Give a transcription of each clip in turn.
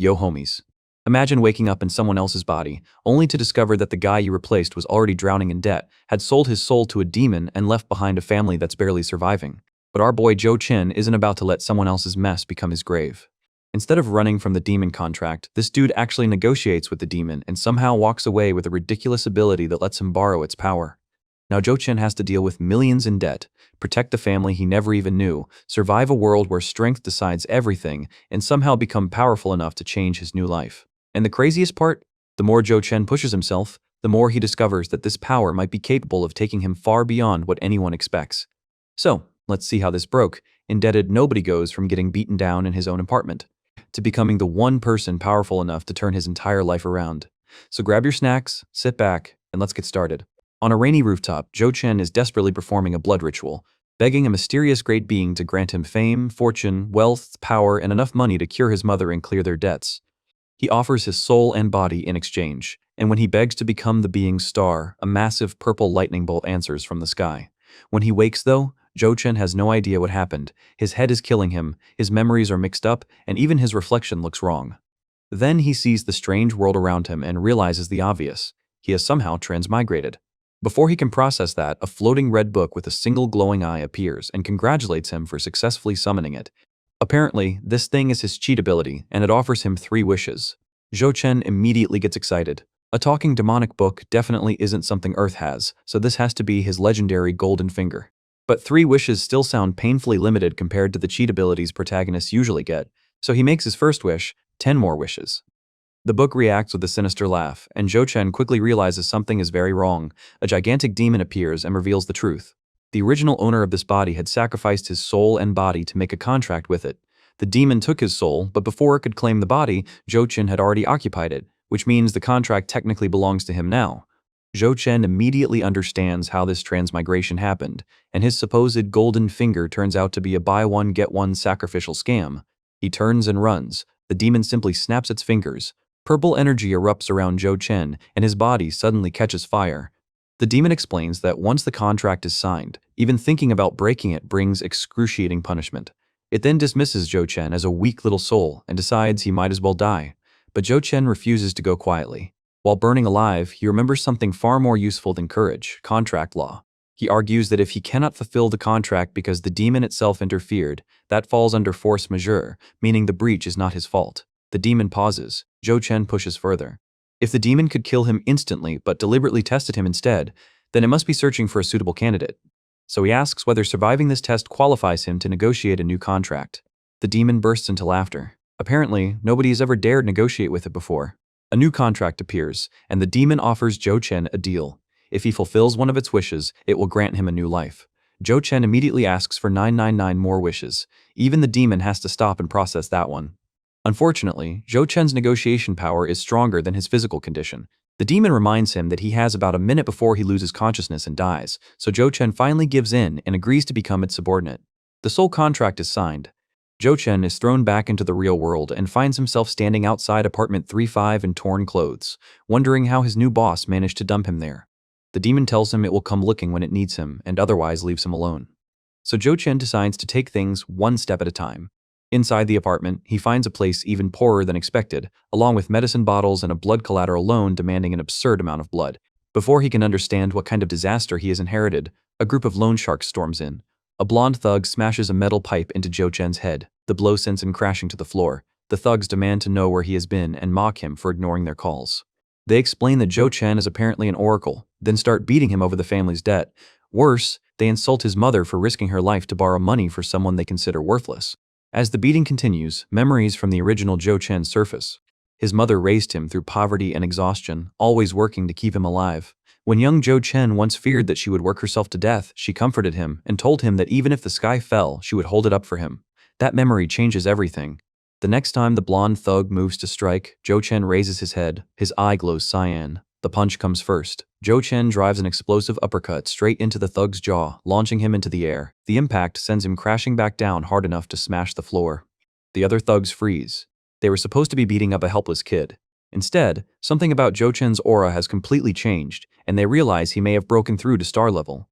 Yo homies. Imagine waking up in someone else's body, only to discover that the guy you replaced was already drowning in debt, had sold his soul to a demon, and left behind a family that's barely surviving. But our boy Chen isn't about to let someone else's mess become his grave. Instead of running from the demon contract, this dude actually negotiates with the demon and somehow walks away with a ridiculous ability that lets him borrow its power. Now Chen has to deal with millions in debt, protect the family he never even knew, survive a world where strength decides everything, and somehow become powerful enough to change his new life. And the craziest part? The more Chen pushes himself, the more he discovers that this power might be capable of taking him far beyond what anyone expects. So, let's see how this broke. Indebted nobody goes from getting beaten down in his own apartment to becoming the one person powerful enough to turn his entire life around. So grab your snacks, sit back, and let's get started. On a rainy rooftop, Chen is desperately performing a blood ritual, begging a mysterious great being to grant him fame, fortune, wealth, power, and enough money to cure his mother and clear their debts. He offers his soul and body in exchange, and when he begs to become the being's star, a massive purple lightning bolt answers from the sky. When he wakes, though, Chen has no idea what happened. His head is killing him, his memories are mixed up, and even his reflection looks wrong. Then he sees the strange world around him and realizes the obvious. He has somehow transmigrated. Before he can process that, a floating red book with a single glowing eye appears and congratulates him for successfully summoning it. Apparently, this thing is his cheat ability, and it offers him 3 wishes. Chen immediately gets excited. A talking demonic book definitely isn't something Earth has, so this has to be his legendary golden finger. But 3 wishes still sound painfully limited compared to the cheat abilities protagonists usually get, so he makes his first wish, 10 more wishes. The book reacts with a sinister laugh, and Chen quickly realizes something is very wrong. A gigantic demon appears and reveals the truth. The original owner of this body had sacrificed his soul and body to make a contract with it. The demon took his soul, but before it could claim the body, Chen had already occupied it, which means the contract technically belongs to him now. Chen immediately understands how this transmigration happened, and his supposed golden finger turns out to be a buy one get one sacrificial scam. He turns and runs. The demon simply snaps its fingers. Purple energy erupts around Chen, and his body suddenly catches fire. The demon explains that once the contract is signed, even thinking about breaking it brings excruciating punishment. It then dismisses Chen as a weak little soul and decides he might as well die. But Chen refuses to go quietly. While burning alive, he remembers something far more useful than courage: contract law. He argues that if he cannot fulfill the contract because the demon itself interfered, that falls under force majeure, meaning the breach is not his fault. The demon pauses. Chen pushes further. If the demon could kill him instantly but deliberately tested him instead, then it must be searching for a suitable candidate. So he asks whether surviving this test qualifies him to negotiate a new contract. The demon bursts into laughter. Apparently, nobody has ever dared negotiate with it before. A new contract appears, and the demon offers Chen a deal. If he fulfills one of its wishes, it will grant him a new life. Chen immediately asks for 999 more wishes. Even the demon has to stop and process that one. Unfortunately, Chen's negotiation power is stronger than his physical condition. The demon reminds him that he has about a minute before he loses consciousness and dies, so Chen finally gives in and agrees to become its subordinate. The soul contract is signed. Chen is thrown back into the real world and finds himself standing outside apartment 35 in torn clothes, wondering how his new boss managed to dump him there. The demon tells him it will come looking when it needs him and otherwise leaves him alone. So Chen decides to take things one step at a time. Inside the apartment, he finds a place even poorer than expected, along with medicine bottles and a blood collateral loan demanding an absurd amount of blood. Before he can understand what kind of disaster he has inherited, a group of loan sharks storms in. A blonde thug smashes a metal pipe into Chen's head. The blow sends him crashing to the floor. The thugs demand to know where he has been and mock him for ignoring their calls. They explain that Chen is apparently an oracle, then start beating him over the family's debt. Worse, they insult his mother for risking her life to borrow money for someone they consider worthless. As the beating continues, memories from the original Chen surface. His mother raised him through poverty and exhaustion, always working to keep him alive. When young Chen once feared that she would work herself to death, she comforted him and told him that even if the sky fell, she would hold it up for him. That memory changes everything. The next time the blonde thug moves to strike, Chen raises his head. His eye glows cyan. The punch comes first. Chen drives an explosive uppercut straight into the thug's jaw, launching him into the air. The impact sends him crashing back down hard enough to smash the floor. The other thugs freeze. They were supposed to be beating up a helpless kid. Instead, something about Chen's aura has completely changed, and they realize he may have broken through to star level.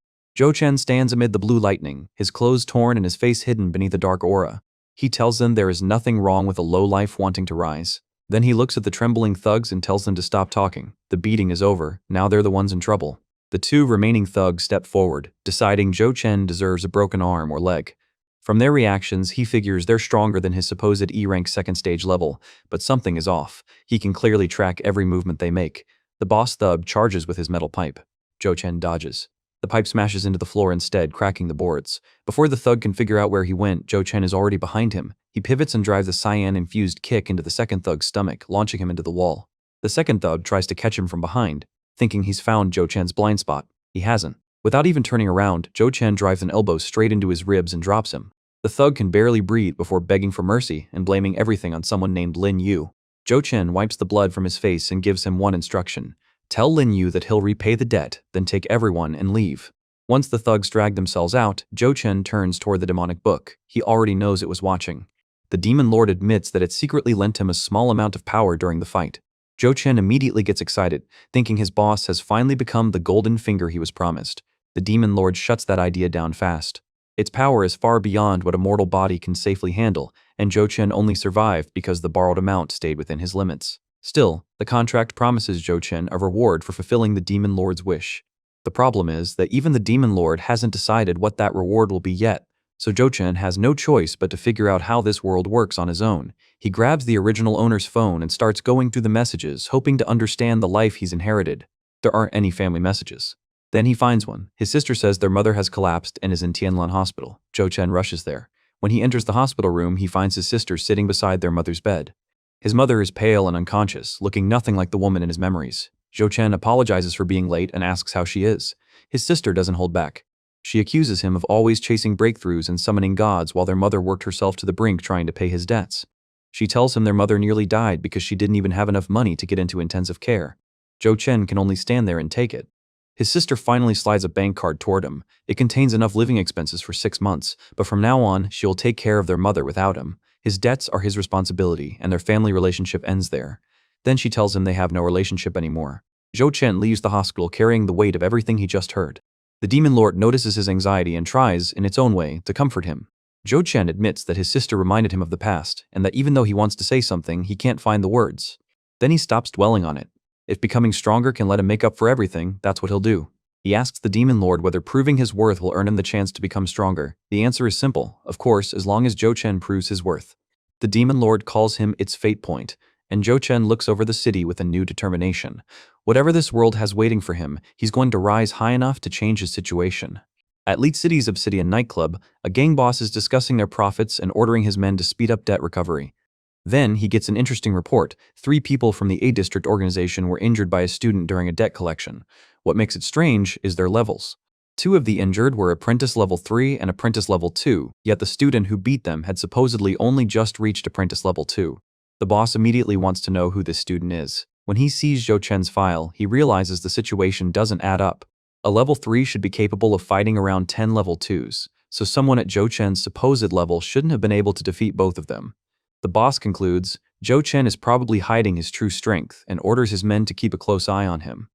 Chen stands amid the blue lightning, his clothes torn and his face hidden beneath a dark aura. He tells them there is nothing wrong with a lowlife wanting to rise. Then he looks at the trembling thugs and tells them to stop talking. The beating is over, now they're the ones in trouble. The two remaining thugs step forward, deciding Joe Chen deserves a broken arm or leg. From their reactions, he figures they're stronger than his supposed E-rank second stage level, but something is off. He can clearly track every movement they make. The boss thug charges with his metal pipe. Joe Chen dodges. The pipe smashes into the floor instead, cracking the boards. Before the thug can figure out where he went, Joe Chen is already behind him. He pivots and drives a cyan-infused kick into the second thug's stomach, launching him into the wall. The second thug tries to catch him from behind, thinking he's found Joe Chen's blind spot. He hasn't. Without even turning around, Joe Chen drives an elbow straight into his ribs and drops him. The thug can barely breathe before begging for mercy and blaming everything on someone named Lin Yu. Joe Chen wipes the blood from his face and gives him one instruction. Tell Lin Yu that he'll repay the debt, then take everyone and leave. Once the thugs drag themselves out, Joe Chen turns toward the demonic book. He already knows it was watching. The demon lord admits that it secretly lent him a small amount of power during the fight. Joe Chen immediately gets excited, thinking his boss has finally become the golden finger he was promised. The demon lord shuts that idea down fast. Its power is far beyond what a mortal body can safely handle, and Joe Chen only survived because the borrowed amount stayed within his limits. Still, the contract promises Joe Chen a reward for fulfilling the demon lord's wish. The problem is that even the demon lord hasn't decided what that reward will be yet, so Joe Chen has no choice but to figure out how this world works on his own. He grabs the original owner's phone and starts going through the messages, hoping to understand the life he's inherited. There aren't any family messages. Then he finds one. His sister says their mother has collapsed and is in Tianlan Hospital. Joe Chen rushes there. When he enters the hospital room, he finds his sister sitting beside their mother's bed. His mother is pale and unconscious, looking nothing like the woman in his memories. Joe Chen apologizes for being late and asks how she is. His sister doesn't hold back. She accuses him of always chasing breakthroughs and summoning gods while their mother worked herself to the brink trying to pay his debts. She tells him their mother nearly died because she didn't even have enough money to get into intensive care. Joe Chen can only stand there and take it. His sister finally slides a bank card toward him. It contains enough living expenses for 6 months, but from now on, she will take care of their mother without him. His debts are his responsibility, and their family relationship ends there. Then she tells him they have no relationship anymore. Joe Chen leaves the hospital carrying the weight of everything he just heard. The demon lord notices his anxiety and tries, in its own way, to comfort him. Joe Chen admits that his sister reminded him of the past, and that even though he wants to say something, he can't find the words. Then he stops dwelling on it. If becoming stronger can let him make up for everything, that's what he'll do. He asks the demon lord whether proving his worth will earn him the chance to become stronger. The answer is simple, of course, as long as Joe Chen proves his worth. The demon lord calls him its fate point, and Joe Chen looks over the city with a new determination. Whatever this world has waiting for him, he's going to rise high enough to change his situation. At Lead City's Obsidian nightclub, a gang boss is discussing their profits and ordering his men to speed up debt recovery. Then he gets an interesting report. 3 people from the A District organization were injured by a student during a debt collection. What makes it strange is their levels. 2 of the injured were Apprentice Level 3 and Apprentice Level 2, yet the student who beat them had supposedly only just reached Apprentice Level 2. The boss immediately wants to know who this student is. When he sees Joe Chen's file, he realizes the situation doesn't add up. A Level 3 should be capable of fighting around 10 Level 2s, so someone at Joe Chen's supposed level shouldn't have been able to defeat both of them. The boss concludes, Joe Chen is probably hiding his true strength and orders his men to keep a close eye on him.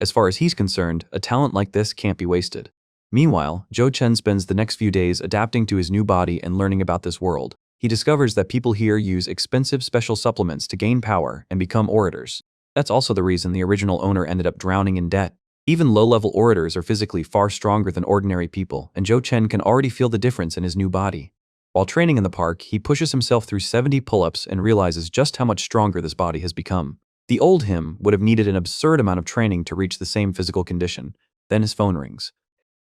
As far as he's concerned, a talent like this can't be wasted. Meanwhile, Joe Chen spends the next few days adapting to his new body and learning about this world. He discovers that people here use expensive special supplements to gain power and become orators. That's also the reason the original owner ended up drowning in debt. Even low-level orators are physically far stronger than ordinary people, and Joe Chen can already feel the difference in his new body. While training in the park, he pushes himself through 70 pull-ups and realizes just how much stronger this body has become. The old him would have needed an absurd amount of training to reach the same physical condition. Then his phone rings.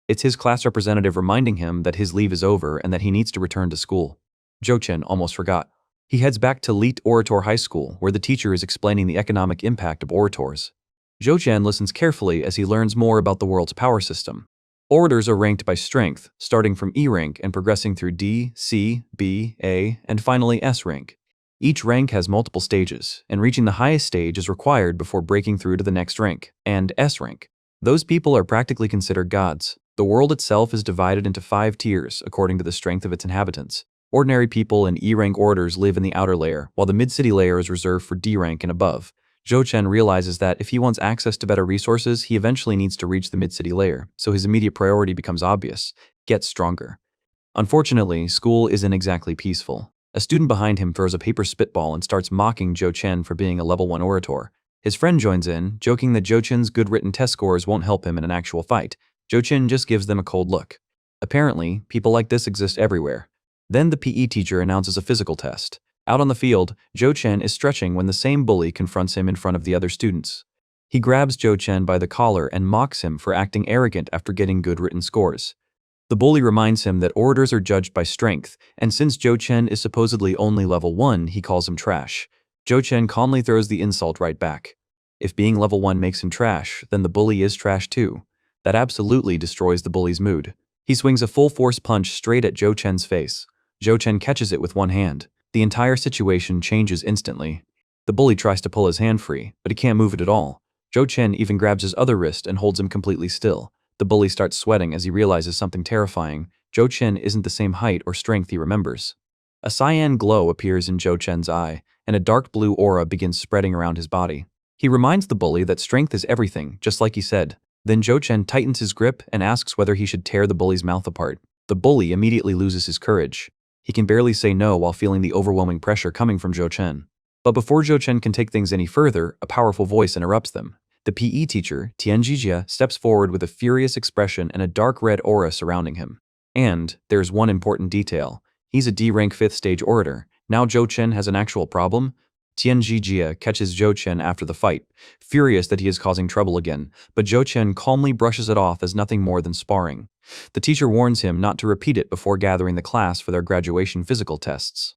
It's his class representative reminding him that his leave is over and that he needs to return to school. Joe Chen almost forgot. He heads back to Elite Orator High School, where the teacher is explaining the economic impact of orators. Joe Chen listens carefully as he learns more about the world's power system. Orators are ranked by strength, starting from E rank and progressing through D, C, B, A, and finally S rank. Each rank has multiple stages, and reaching the highest stage is required before breaking through to the next rank, and S rank. Those people are practically considered gods. The world itself is divided into 5 tiers according to the strength of its inhabitants. Ordinary people and E-rank orators live in the outer layer, while the mid-city layer is reserved for D rank and above. Joe Chen realizes that if he wants access to better resources, he eventually needs to reach the mid-city layer, so his immediate priority becomes obvious: get stronger. Unfortunately, school isn't exactly peaceful. A student behind him throws a paper spitball and starts mocking Joe Chen for being a level 1 orator. His friend joins in, joking that Joe Chen's good written test scores won't help him in an actual fight. Joe Chen just gives them a cold look. Apparently, people like this exist everywhere. Then the PE teacher announces a physical test. Out on the field, Joe Chen is stretching when the same bully confronts him in front of the other students. He grabs Joe Chen by the collar and mocks him for acting arrogant after getting good written scores. The bully reminds him that orators are judged by strength, and since Joe Chen is supposedly only level 1, he calls him trash. Joe Chen calmly throws the insult right back. If being level 1 makes him trash, then the bully is trash too. That absolutely destroys the bully's mood. He swings a full-force punch straight at Joe Chen's face. Joe Chen catches it with one hand. The entire situation changes instantly. The bully tries to pull his hand free, but he can't move it at all. Joe Chen even grabs his other wrist and holds him completely still. The bully starts sweating as he realizes something terrifying. Joe Chen isn't the same height or strength he remembers. A cyan glow appears in Joe Chen's eye, and a dark blue aura begins spreading around his body. He reminds the bully that strength is everything, just like he said. Then Joe Chen tightens his grip and asks whether he should tear the bully's mouth apart. The bully immediately loses his courage. He can barely say no while feeling the overwhelming pressure coming from Joe Chen. But before Joe Chen can take things any further, a powerful voice interrupts them. The PE teacher, Chen steps forward with a furious expression and a dark red aura surrounding him. And there's one important detail. He's a D-rank 5th stage orator. Now Joe Chen has an actual problem? Chen catches Joe Chen after the fight, furious that he is causing trouble again, but Joe Chen calmly brushes it off as nothing more than sparring. The teacher warns him not to repeat it before gathering the class for their graduation physical tests.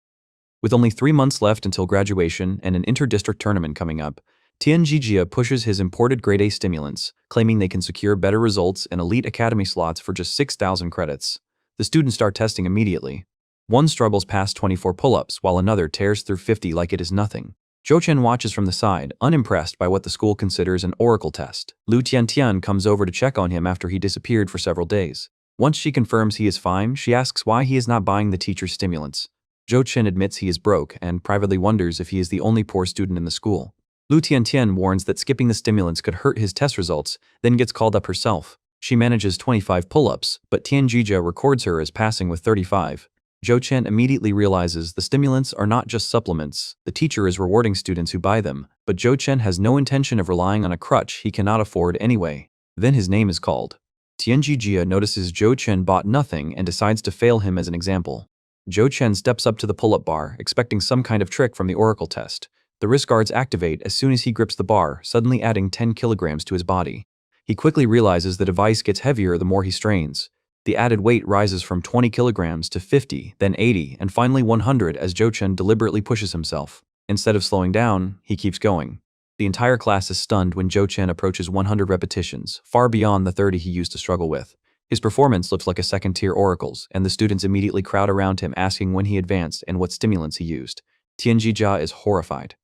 With only 3 months left until graduation and an inter-district tournament coming up, Chen pushes his imported grade A stimulants, claiming they can secure better results and elite academy slots for just 6,000 credits. The students start testing immediately. One struggles past 24 pull-ups while another tears through 50 like it is nothing. Joe Chen watches from the side, unimpressed by what the school considers an oracle test. Lu Tian comes over to check on him after he disappeared for several days. Once she confirms he is fine, she asks why he is not buying the teacher's stimulants. Joe Chen admits he is broke and privately wonders if he is the only poor student in the school. Lu Tian warns that skipping the stimulants could hurt his test results, then gets called up herself. She manages 25 pull-ups, but Tian records her as passing with 35. Joe Chen immediately realizes the stimulants are not just supplements. The teacher is rewarding students who buy them, but Joe Chen has no intention of relying on a crutch he cannot afford anyway. Then his name is called. Tian notices Joe Chen bought nothing and decides to fail him as an example. Joe Chen steps up to the pull-up bar, expecting some kind of trick from the oracle test. The wrist guards activate as soon as he grips the bar, suddenly adding 10 kilograms to his body. He quickly realizes the device gets heavier the more he strains. The added weight rises from 20 kilograms to 50, then 80, and finally 100 as Joe Chen deliberately pushes himself. Instead of slowing down, he keeps going. The entire class is stunned when Joe Chen approaches 100 repetitions, far beyond the 30 he used to struggle with. His performance looks like a second-tier oracle's, and the students immediately crowd around him asking when he advanced and what stimulants he used. Tian is horrified.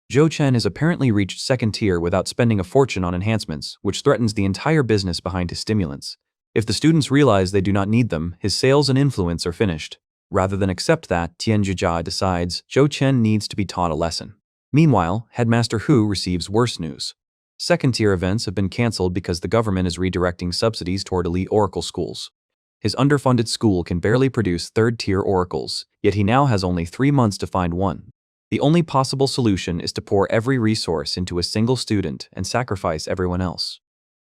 Joe Chen has apparently reached second tier without spending a fortune on enhancements, which threatens the entire business behind his stimulants. If the students realize they do not need them, his sales and influence are finished. Rather than accept that, Tian decides Joe Chen needs to be taught a lesson. Meanwhile, Headmaster Hu receives worse news. Second-tier events have been cancelled because the government is redirecting subsidies toward elite oracle schools. His underfunded school can barely produce third-tier oracles, yet he now has only 3 months to find one. The only possible solution is to pour every resource into a single student and sacrifice everyone else.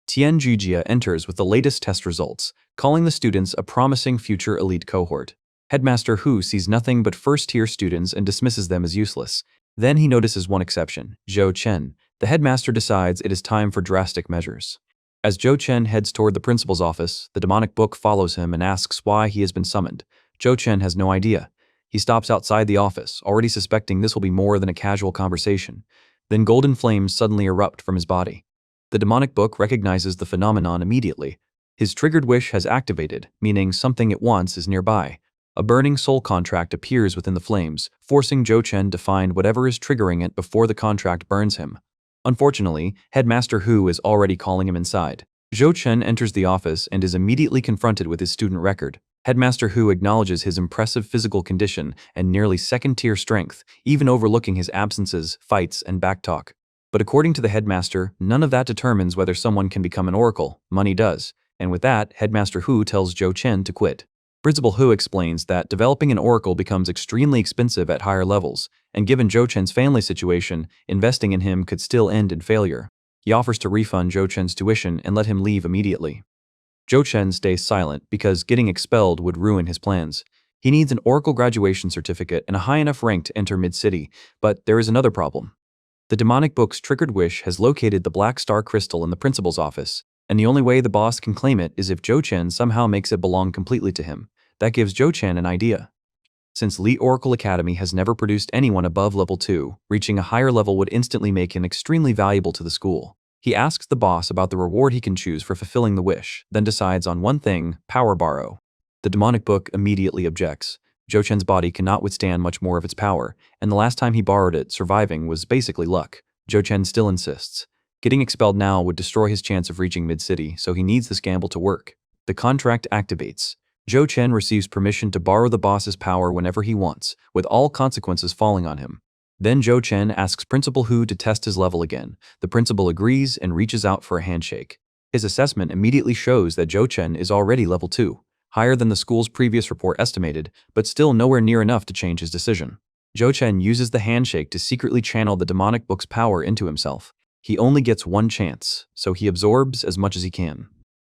Tian enters with the latest test results, calling the students a promising future elite cohort. Headmaster Hu sees nothing but first-tier students and dismisses them as useless. Then he notices one exception, Joe Chen. The headmaster decides it is time for drastic measures. As Joe Chen heads toward the principal's office, the demonic book follows him and asks why he has been summoned. Joe Chen has no idea. He stops outside the office, already suspecting this will be more than a casual conversation. Then golden flames suddenly erupt from his body. The demonic book recognizes the phenomenon immediately. His triggered wish has activated, meaning something it wants is nearby. A burning soul contract appears within the flames, forcing Joe Chen to find whatever is triggering it before the contract burns him. Unfortunately, Headmaster Hu is already calling him inside. Joe Chen enters the office and is immediately confronted with his student record. Headmaster Hu acknowledges his impressive physical condition and nearly second-tier strength, even overlooking his absences, fights, and backtalk. But according to the headmaster, none of that determines whether someone can become an oracle. Money does. And with that, Headmaster Hu tells Joe Chen to quit. Principal Hu explains that developing an oracle becomes extremely expensive at higher levels, and given Zhou Chen's family situation, investing in him could still end in failure. He offers to refund Zhou Chen's tuition and let him leave immediately. Zhou Chen stays silent because getting expelled would ruin his plans. He needs an oracle graduation certificate and a high enough rank to enter Mid-City, but there is another problem. The demonic book's triggered wish has located the black star crystal in the principal's office, and the only way the boss can claim it is if Zhou Chen somehow makes it belong completely to him. That gives Zhou Chen an idea. Since Elite Oracle Academy has never produced anyone above level 2, reaching a higher level would instantly make him extremely valuable to the school. He asks the boss about the reward he can choose for fulfilling the wish, then decides on one thing: power borrow. The demonic book immediately objects. Zhou Chen's body cannot withstand much more of its power, and the last time he borrowed it, surviving was basically luck. Zhou Chen still insists. Getting expelled now would destroy his chance of reaching Mid-City, so he needs this gamble to work. The contract activates. Zhou Chen receives permission to borrow the boss's power whenever he wants, with all consequences falling on him. Then Zhou Chen asks Principal Hu to test his level again. The principal agrees and reaches out for a handshake. His assessment immediately shows that Zhou Chen is already level 2, higher than the school's previous report estimated, but still nowhere near enough to change his decision. Zhou Chen uses the handshake to secretly channel the demonic book's power into himself. He only gets one chance, so he absorbs as much as he can.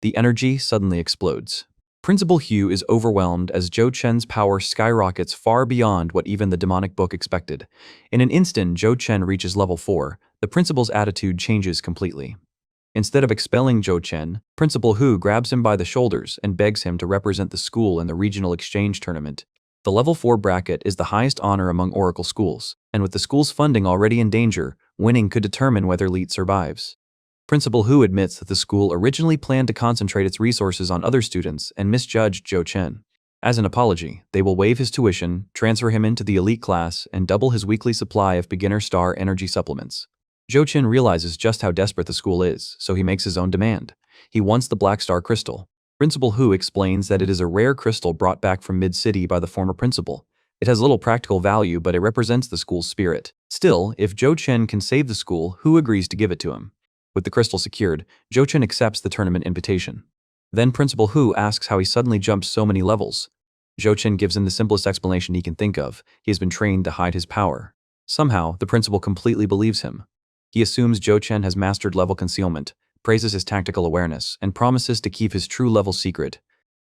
The energy suddenly explodes. Principal Hu is overwhelmed as Zhou Chen's power skyrockets far beyond what even the demonic book expected. In an instant, Zhou Chen reaches level 4. The principal's attitude changes completely. Instead of expelling Zhou Chen, Principal Hu grabs him by the shoulders and begs him to represent the school in the regional exchange tournament. The level 4 bracket is the highest honor among Oracle schools, and with the school's funding already in danger, winning could determine whether Elite survives. Principal Hu admits that the school originally planned to concentrate its resources on other students and misjudged Zhou Chen. As an apology, they will waive his tuition, transfer him into the elite class, and double his weekly supply of beginner star energy supplements. Zhou Chen realizes just how desperate the school is, so he makes his own demand. He wants the Black Star Crystal. Principal Hu explains that it is a rare crystal brought back from Mid-City by the former principal. It has little practical value, but it represents the school's spirit. Still, if Zhou Chen can save the school, Hu agrees to give it to him. With the crystal secured, Zhou Chen accepts the tournament invitation. Then Principal Hu asks how he suddenly jumped so many levels. Zhou Chen gives him the simplest explanation he can think of. He has been trained to hide his power. Somehow, the principal completely believes him. He assumes Zhou Chen has mastered level concealment, praises his tactical awareness, and promises to keep his true level secret.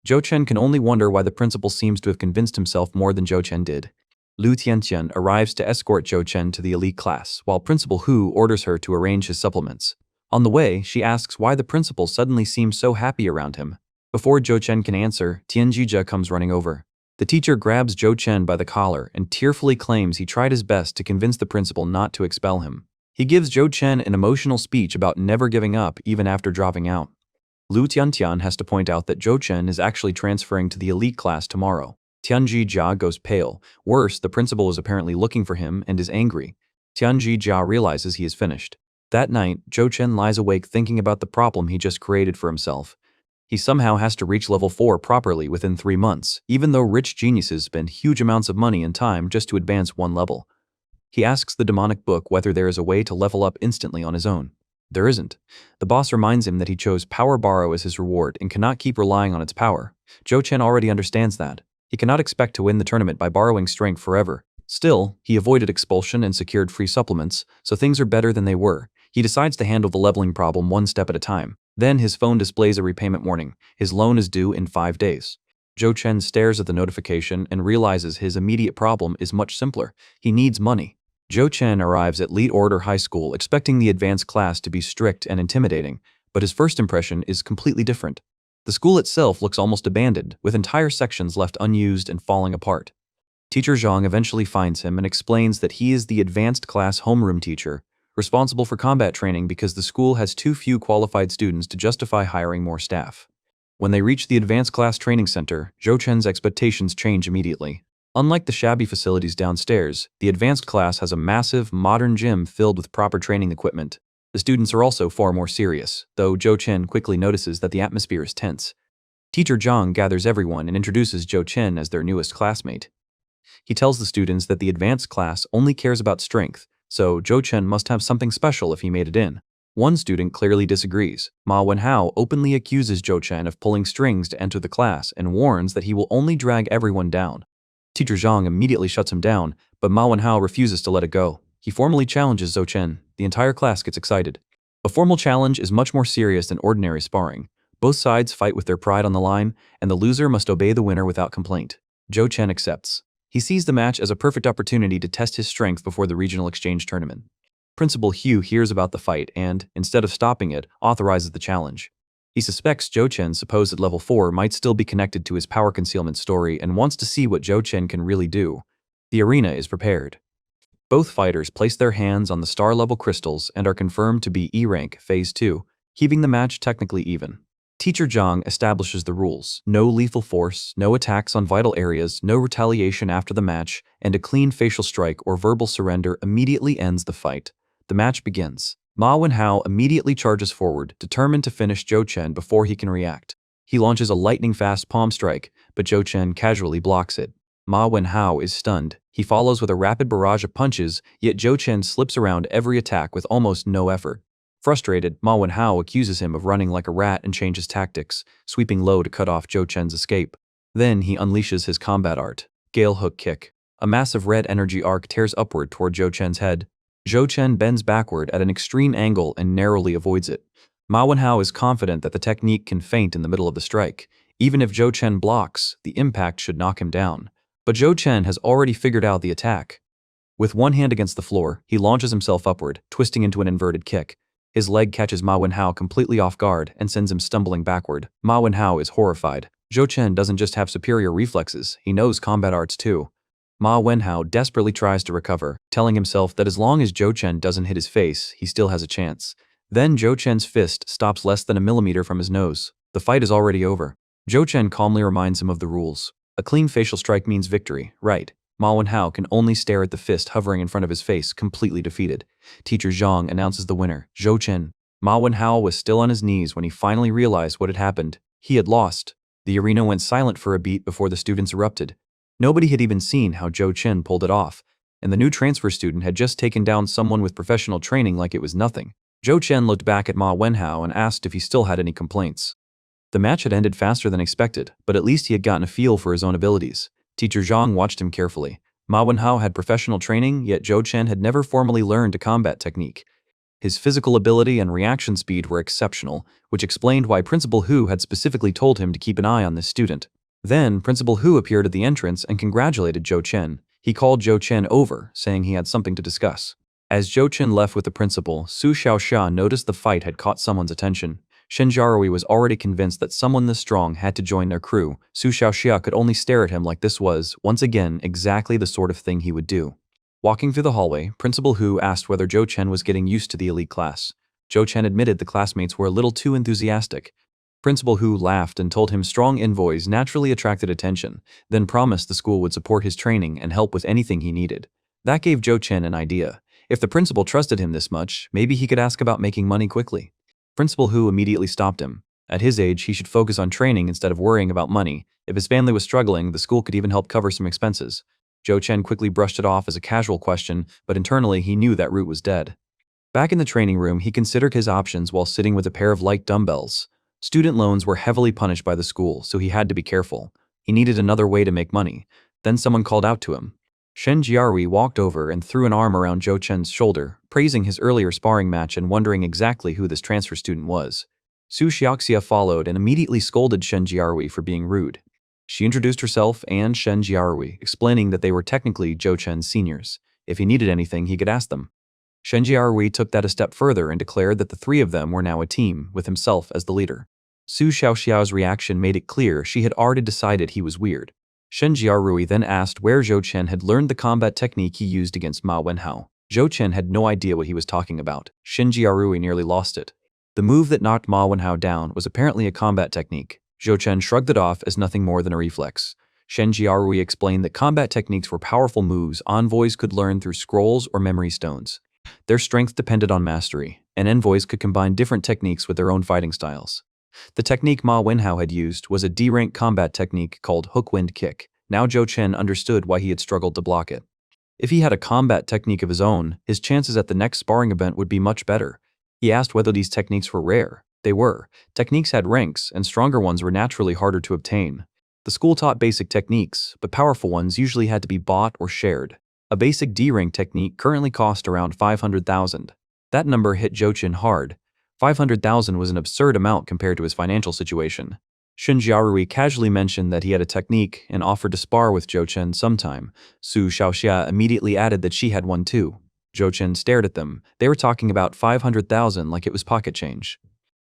Zhou Chen can only wonder why the principal seems to have convinced himself more than Zhou Chen did. Lu Tiantian arrives to escort Zhou Chen to the elite class, while Principal Hu orders her to arrange his supplements. On the way, she asks why the principal suddenly seems so happy around him. Before Zhou Chen can answer, Tianjija comes running over. The teacher grabs Zhou Chen by the collar and tearfully claims he tried his best to convince the principal not to expel him. He gives Zhou Chen an emotional speech about never giving up even after dropping out. Lu Tiantian has to point out that Zhou Chen is actually transferring to the elite class tomorrow. Tianjija goes pale. Worse, the principal is apparently looking for him and is angry. Tianjija realizes he is finished. That night, Zhou Chen lies awake thinking about the problem he just created for himself. He somehow has to reach level 4 properly within 3 months, even though rich geniuses spend huge amounts of money and time just to advance one level. He asks the demonic book whether there is a way to level up instantly on his own. There isn't. The boss reminds him that he chose Power Borrow as his reward and cannot keep relying on its power. Zhou Chen already understands that. He cannot expect to win the tournament by borrowing strength forever. Still, he avoided expulsion and secured free supplements, so things are better than they were. He decides to handle the leveling problem one step at a time. Then his phone displays a repayment warning. His loan is due in 5 days. Zhou Chen stares at the notification and realizes his immediate problem is much simpler. He needs money. Zhou Chen arrives at Lead Order High School expecting the advanced class to be strict and intimidating, but his first impression is completely different. The school itself looks almost abandoned, with entire sections left unused and falling apart. Teacher Zhang eventually finds him and explains that he is the advanced class homeroom teacher, responsible for combat training because the school has too few qualified students to justify hiring more staff. When they reach the advanced class training center, Zhou Chen's expectations change immediately. Unlike the shabby facilities downstairs, the advanced class has a massive, modern gym filled with proper training equipment. The students are also far more serious, though Zhou Chen quickly notices that the atmosphere is tense. Teacher Zhang gathers everyone and introduces Zhou Chen as their newest classmate. He tells the students that the advanced class only cares about strength, so Zhou Chen must have something special if he made it in. One student clearly disagrees. Ma Wenhao openly accuses Zhou Chen of pulling strings to enter the class and warns that he will only drag everyone down. Teacher Zhang immediately shuts him down, but Ma Wenhao refuses to let it go. He formally challenges Zhou Chen. The entire class gets excited. A formal challenge is much more serious than ordinary sparring. Both sides fight with their pride on the line, and the loser must obey the winner without complaint. Zhou Chen accepts. He sees the match as a perfect opportunity to test his strength before the regional exchange tournament. Principal Hugh hears about the fight and, instead of stopping it, authorizes the challenge. He suspects Zhou Chen's supposed level 4 might still be connected to his power concealment story and wants to see what Zhou Chen can really do. The arena is prepared. Both fighters place their hands on the star-level crystals and are confirmed to be E-rank Phase 2, keeping the match technically even. Teacher Zhang establishes the rules: no lethal force, no attacks on vital areas, no retaliation after the match, and a clean facial strike or verbal surrender immediately ends the fight. The match begins. Ma Wenhao immediately charges forward, determined to finish Zhou Chen before he can react. He launches a lightning-fast palm strike, but Zhou Chen casually blocks it. Ma Wenhao is stunned. He follows with a rapid barrage of punches, yet Zhou Chen slips around every attack with almost no effort. Frustrated, Ma Wenhao accuses him of running like a rat and changes tactics, sweeping low to cut off Zhou Chen's escape. Then he unleashes his combat art, Gale Hook Kick. A massive red energy arc tears upward toward Zhou Chen's head. Zhou Chen bends backward at an extreme angle and narrowly avoids it. Ma Wenhao is confident that the technique can feint in the middle of the strike. Even if Zhou Chen blocks, the impact should knock him down. But Zhou Chen has already figured out the attack. With one hand against the floor, he launches himself upward, twisting into an inverted kick. His leg catches Ma Wenhao completely off guard and sends him stumbling backward. Ma Wenhao is horrified. Zhou Chen doesn't just have superior reflexes, he knows combat arts too. Ma Wenhao desperately tries to recover, telling himself that as long as Zhou Chen doesn't hit his face, he still has a chance. Then Zhou Chen's fist stops less than a millimeter from his nose. The fight is already over. Zhou Chen calmly reminds him of the rules. A clean facial strike means victory, right? Ma Wenhao can only stare at the fist hovering in front of his face, completely defeated. Teacher Zhang announces the winner, Zhou Chen. Ma Wenhao was still on his knees when he finally realized what had happened. He had lost. The arena went silent for a beat before the students erupted. Nobody had even seen how Zhou Chen pulled it off, and the new transfer student had just taken down someone with professional training like it was nothing. Zhou Chen looked back at Ma Wenhao and asked if he still had any complaints. The match had ended faster than expected, but at least he had gotten a feel for his own abilities. Teacher Zhang watched him carefully. Ma Wenhao had professional training, yet Zhou Chen had never formally learned a combat technique. His physical ability and reaction speed were exceptional, which explained why Principal Hu had specifically told him to keep an eye on this student. Then, Principal Hu appeared at the entrance and congratulated Zhou Chen. He called Zhou Chen over, saying he had something to discuss. As Zhou Chen left with the principal, Su Xiaoxia noticed the fight had caught someone's attention. Shen Jiarui was already convinced that someone this strong had to join their crew. Su Xiaoxia could only stare at him like this was, once again, exactly the sort of thing he would do. Walking through the hallway, Principal Hu asked whether Zhou Chen was getting used to the elite class. Zhou Chen admitted the classmates were a little too enthusiastic. Principal Hu laughed and told him strong envoys naturally attracted attention, then promised the school would support his training and help with anything he needed. That gave Zhou Chen an idea. If the principal trusted him this much, maybe he could ask about making money quickly. Principal Hu immediately stopped him. At his age, he should focus on training instead of worrying about money. If his family was struggling, the school could even help cover some expenses. Zhou Chen quickly brushed it off as a casual question, but internally he knew that route was dead. Back in the training room, he considered his options while sitting with a pair of light dumbbells. Student loans were heavily punished by the school, so he had to be careful. He needed another way to make money. Then someone called out to him. Shen Jiarui walked over and threw an arm around Zhou Chen's shoulder, praising his earlier sparring match and wondering exactly who this transfer student was. Su Xiaoxia followed and immediately scolded Shen Jiarui for being rude. She introduced herself and Shen Jiarui, explaining that they were technically Zhou Chen's seniors. If he needed anything, he could ask them. Shen Jiarui took that a step further and declared that the three of them were now a team, with himself as the leader. Su Xiaoxiao's reaction made it clear she had already decided he was weird. Shen Jiarui then asked where Zhou Chen had learned the combat technique he used against Ma Wenhao. Zhou Chen had no idea what he was talking about. Shen Jiarui nearly lost it. The move that knocked Ma Wenhao down was apparently a combat technique. Zhou Chen shrugged it off as nothing more than a reflex. Shen Jiarui explained that combat techniques were powerful moves envoys could learn through scrolls or memory stones. Their strength depended on mastery, and envoys could combine different techniques with their own fighting styles. The technique Ma Wenhao had used was a D-rank combat technique called Hook Wind Kick. Now Zhou Chen understood why he had struggled to block it. If he had a combat technique of his own, his chances at the next sparring event would be much better. He asked whether these techniques were rare. They were. Techniques had ranks, and stronger ones were naturally harder to obtain. The school taught basic techniques, but powerful ones usually had to be bought or shared. A basic D-rank technique currently cost around 500,000. That number hit Chen hard. 500,000 was an absurd amount compared to his financial situation. Shen Jiarui casually mentioned that he had a technique and offered to spar with Chen sometime. Su Xiaoxia immediately added that she had one too. Chen stared at them. They were talking about 500,000 like it was pocket change.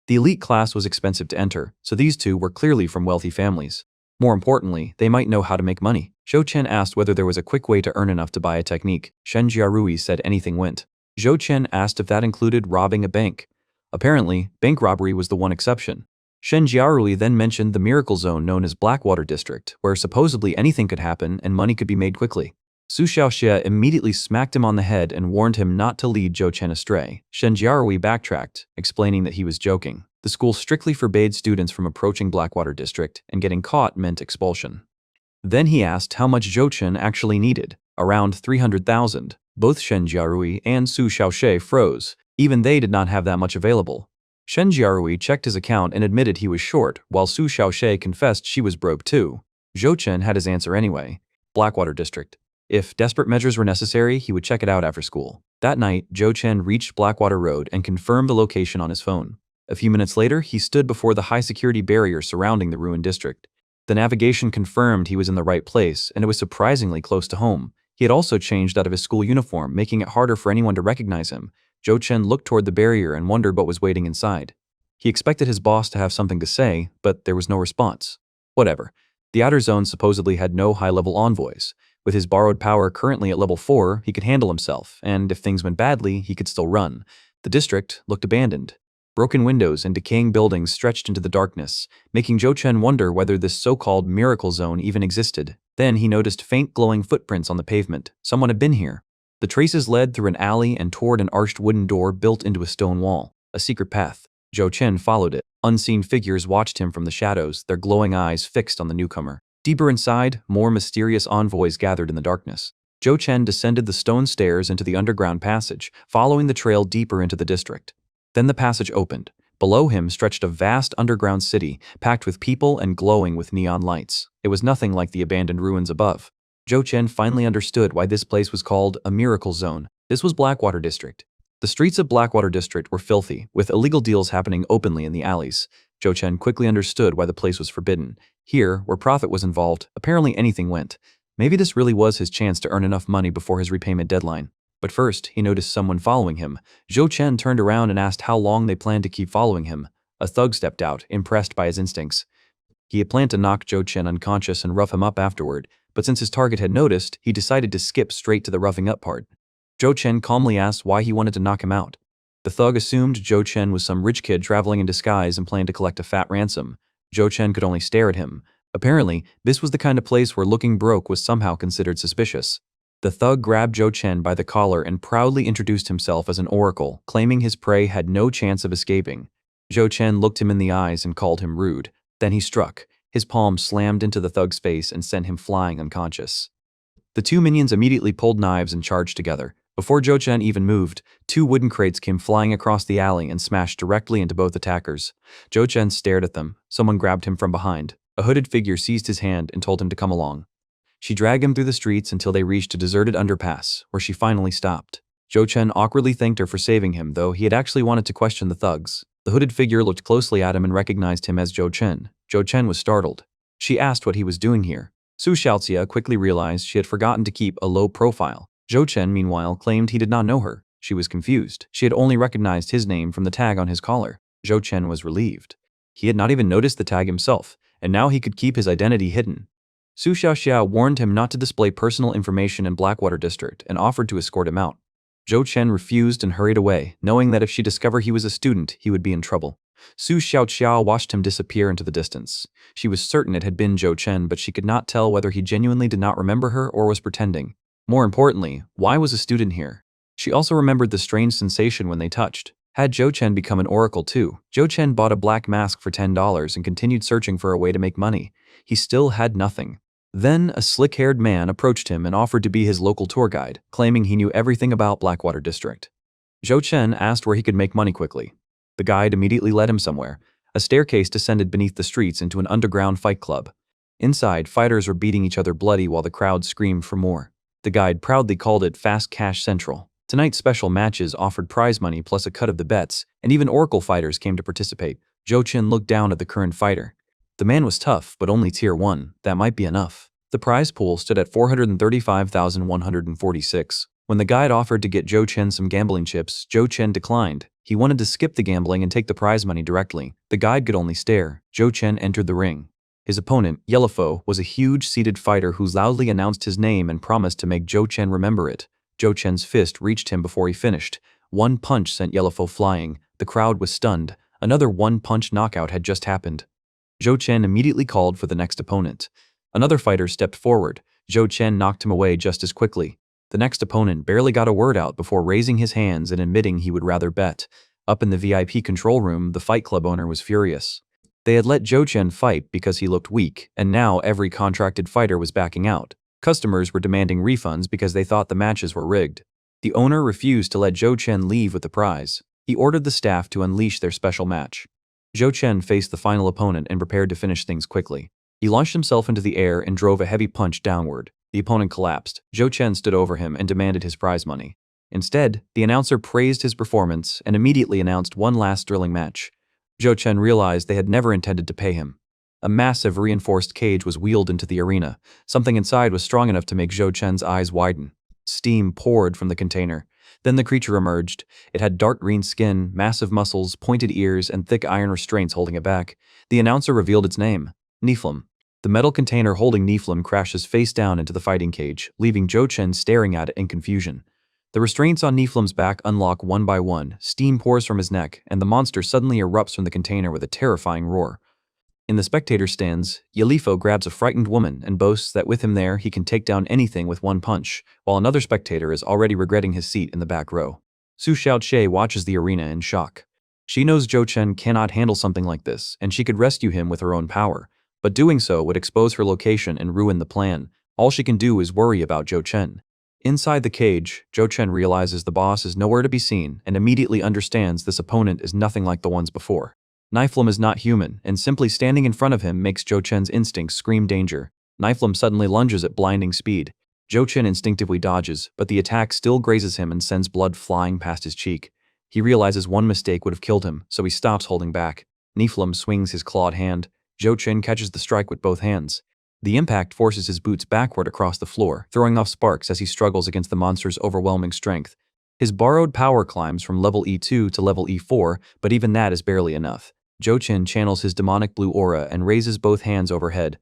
The elite class was expensive to enter, so these two were clearly from wealthy families. More importantly, they might know how to make money. Chen asked whether there was a quick way to earn enough to buy a technique. Shen Jiarui said anything went. Chen asked if that included robbing a bank. Apparently, bank robbery was the one exception. Shen Jiarui then mentioned the miracle zone known as Blackwater District, where supposedly anything could happen and money could be made quickly. Su Xiaoxia immediately smacked him on the head and warned him not to lead Chen astray. Shen Jiarui backtracked, explaining that he was joking. The school strictly forbade students from approaching Blackwater District, and getting caught meant expulsion. Then he asked how much Chen actually needed. Around 300,000. Both Shen Jiarui and Su Xiaoxia froze. Even they did not have that much available. Shen Jiarui checked his account and admitted he was short, while Su Xiaoxia confessed she was broke too. Chen had his answer anyway. Blackwater District. If desperate measures were necessary, he would check it out after school. That night, Chen reached Blackwater Road and confirmed the location on his phone. A few minutes later, he stood before the high-security barrier surrounding the ruined district. The navigation confirmed he was in the right place, and it was surprisingly close to home. He had also changed out of his school uniform, making it harder for anyone to recognize him. Chen looked toward the barrier and wondered what was waiting inside. He expected his boss to have something to say, but there was no response. Whatever. The outer zone supposedly had no high-level envoys. With his borrowed power currently at level 4, he could handle himself, and if things went badly, he could still run. The district looked abandoned. Broken windows and decaying buildings stretched into the darkness, making Chen wonder whether this so-called miracle zone even existed. Then he noticed faint glowing footprints on the pavement. Someone had been here. The traces led through an alley and toward an arched wooden door built into a stone wall. A secret path. Chen followed it. Unseen figures watched him from the shadows, their glowing eyes fixed on the newcomer. Deeper inside, more mysterious envoys gathered in the darkness. Chen descended the stone stairs into the underground passage, following the trail deeper into the district. Then the passage opened. Below him stretched a vast underground city, packed with people and glowing with neon lights. It was nothing like the abandoned ruins above. Chen finally understood why this place was called a miracle zone. This was Blackwater District. The streets of Blackwater District were filthy, with illegal deals happening openly in the alleys. Chen quickly understood why the place was forbidden. Here, where profit was involved, apparently anything went. Maybe this really was his chance to earn enough money before his repayment deadline. But first, he noticed someone following him. Chen turned around and asked how long they planned to keep following him. A thug stepped out, impressed by his instincts. He had planned to knock Chen unconscious and rough him up afterward, but since his target had noticed, he decided to skip straight to the roughing up part. Chen calmly asked why he wanted to knock him out. The thug assumed Chen was some rich kid traveling in disguise and planned to collect a fat ransom. Chen could only stare at him. Apparently, this was the kind of place where looking broke was somehow considered suspicious. The thug grabbed Chen by the collar and proudly introduced himself as an oracle, claiming his prey had no chance of escaping. Chen looked him in the eyes and called him rude. Then he struck. His palm slammed into the thug's face and sent him flying unconscious. The two minions immediately pulled knives and charged together. Before Chen even moved, two wooden crates came flying across the alley and smashed directly into both attackers. Chen stared at them. Someone grabbed him from behind. A hooded figure seized his hand and told him to come along. She dragged him through the streets until they reached a deserted underpass, where she finally stopped. Chen awkwardly thanked her for saving him, though he had actually wanted to question the thugs. The hooded figure looked closely at him and recognized him as Chen. Chen was startled. She asked what he was doing here. Su Xiaoxia quickly realized she had forgotten to keep a low profile. Chen, meanwhile, claimed he did not know her. She was confused. She had only recognized his name from the tag on his collar. Chen was relieved. He had not even noticed the tag himself, and now he could keep his identity hidden. Su Xiaoxia warned him not to display personal information in Blackwater District and offered to escort him out. Chen refused and hurried away, knowing that if she discovered he was a student, he would be in trouble. Su Xiaoxia watched him disappear into the distance. She was certain it had been Chen, but she could not tell whether he genuinely did not remember her or was pretending. More importantly, why was a student here? She also remembered the strange sensation when they touched. Had Chen become an oracle too? Chen bought a black mask for $10 and continued searching for a way to make money. He still had nothing. Then a slick-haired man approached him and offered to be his local tour guide, claiming he knew everything about Blackwater District. Zhou Chen asked where he could make money quickly. The guide immediately led him somewhere. A staircase descended beneath the streets into an underground fight club. Inside, fighters were beating each other bloody while the crowd screamed for more. The guide proudly called it Fast Cash Central. Tonight's special matches offered prize money plus a cut of the bets, and even Oracle fighters came to participate. Zhou Chen looked down at the current fighter. The man was tough, but only tier 1. That might be enough. The prize pool stood at 435,146. When the guide offered to get Zhou Chen some gambling chips, Zhou Chen declined. He wanted to skip the gambling and take the prize money directly. The guide could only stare. Zhou Chen entered the ring. His opponent, Yellowfoe, was a huge seated fighter who loudly announced his name and promised to make Zhou Chen remember it. Zhou Chen's fist reached him before he finished. One punch sent Yellowfoe flying. The crowd was stunned. Another one-punch knockout had just happened. Zhou Chen immediately called for the next opponent. Another fighter stepped forward. Zhou Chen knocked him away just as quickly. The next opponent barely got a word out before raising his hands and admitting he would rather bet. Up in the VIP control room, the fight club owner was furious. They had let Zhou Chen fight because he looked weak, and now every contracted fighter was backing out. Customers were demanding refunds because they thought the matches were rigged. The owner refused to let Zhou Chen leave with the prize. He ordered the staff to unleash their special match. Zhou Chen faced the final opponent and prepared to finish things quickly. He launched himself into the air and drove a heavy punch downward. The opponent collapsed. Zhou Chen stood over him and demanded his prize money. Instead, the announcer praised his performance and immediately announced one last thrilling match. Zhou Chen realized they had never intended to pay him. A massive reinforced cage was wheeled into the arena. Something inside was strong enough to make Zhou Chen's eyes widen. Steam poured from the container. Then the creature emerged. It had dark green skin, massive muscles, pointed ears, and thick iron restraints holding it back. The announcer revealed its name, Nephilim. The metal container holding Nephilim crashes face down into the fighting cage, leaving Zhou Chen staring at it in confusion. The restraints on Nephilim's back unlock one by one, steam pours from his neck, and the monster suddenly erupts from the container with a terrifying roar. In the spectator stands, Yellowfoe grabs a frightened woman and boasts that with him there he can take down anything with one punch, while another spectator is already regretting his seat in the back row. Su Xiaoche watches the arena in shock. She knows Zhou Chen cannot handle something like this, and she could rescue him with her own power, but doing so would expose her location and ruin the plan. All she can do is worry about Zhou Chen. Inside the cage, Zhou Chen realizes the boss is nowhere to be seen and immediately understands this opponent is nothing like the ones before. Nephilim is not human, and simply standing in front of him makes Zhou Chen's instincts scream danger. Nephilim suddenly lunges at blinding speed. Zhou Chen instinctively dodges, but the attack still grazes him and sends blood flying past his cheek. He realizes one mistake would have killed him, so he stops holding back. Nephilim swings his clawed hand. Zhou Chen catches the strike with both hands. The impact forces his boots backward across the floor, throwing off sparks as he struggles against the monster's overwhelming strength. His borrowed power climbs from level E2 to level E4, but even that is barely enough. Zhou Chen channels his demonic blue aura and raises both hands overhead.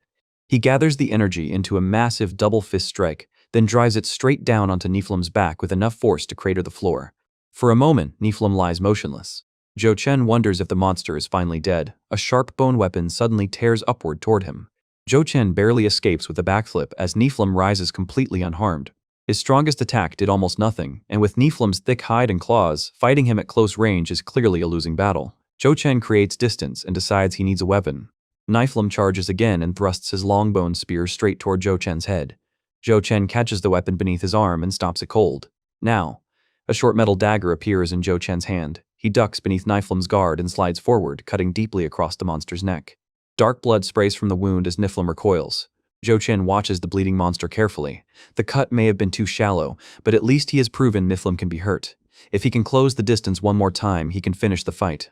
He gathers the energy into a massive double fist strike, then drives it straight down onto Nephilim's back with enough force to crater the floor. For a moment, Nephilim lies motionless. Zhou Chen wonders if the monster is finally dead. A sharp bone weapon suddenly tears upward toward him. Zhou Chen barely escapes with a backflip as Nephilim rises completely unharmed. His strongest attack did almost nothing, and with Nephilim's thick hide and claws, fighting him at close range is clearly a losing battle. Zhou Chen creates distance and decides he needs a weapon. Nephilim charges again and thrusts his long-bone spear straight toward Zhou Chen's head. Zhou Chen catches the weapon beneath his arm and stops it cold. Now, a short metal dagger appears in Zhou Chen's hand. He ducks beneath Nephilim's guard and slides forward, cutting deeply across the monster's neck. Dark blood sprays from the wound as Nephilim recoils. Zhou Chen watches the bleeding monster carefully. The cut may have been too shallow, but at least he has proven Nephilim can be hurt. If he can close the distance one more time, he can finish the fight.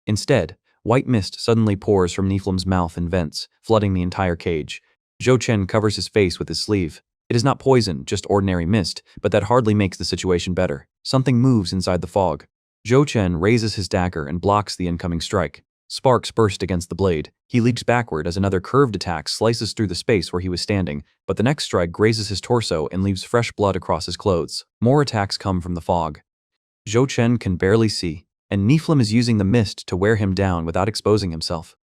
Instead, white mist suddenly pours from Nephilim's mouth and vents, flooding the entire cage. Zhou Chen covers his face with his sleeve. It is not poison, just ordinary mist, but that hardly makes the situation better. Something moves inside the fog. Zhou Chen raises his dagger and blocks the incoming strike. Sparks burst against the blade. He leaps backward as another curved attack slices through the space where he was standing, but the next strike grazes his torso and leaves fresh blood across his clothes. More attacks come from the fog. Zhou Chen can barely see, and Nephilim is using the mist to wear him down without exposing himself.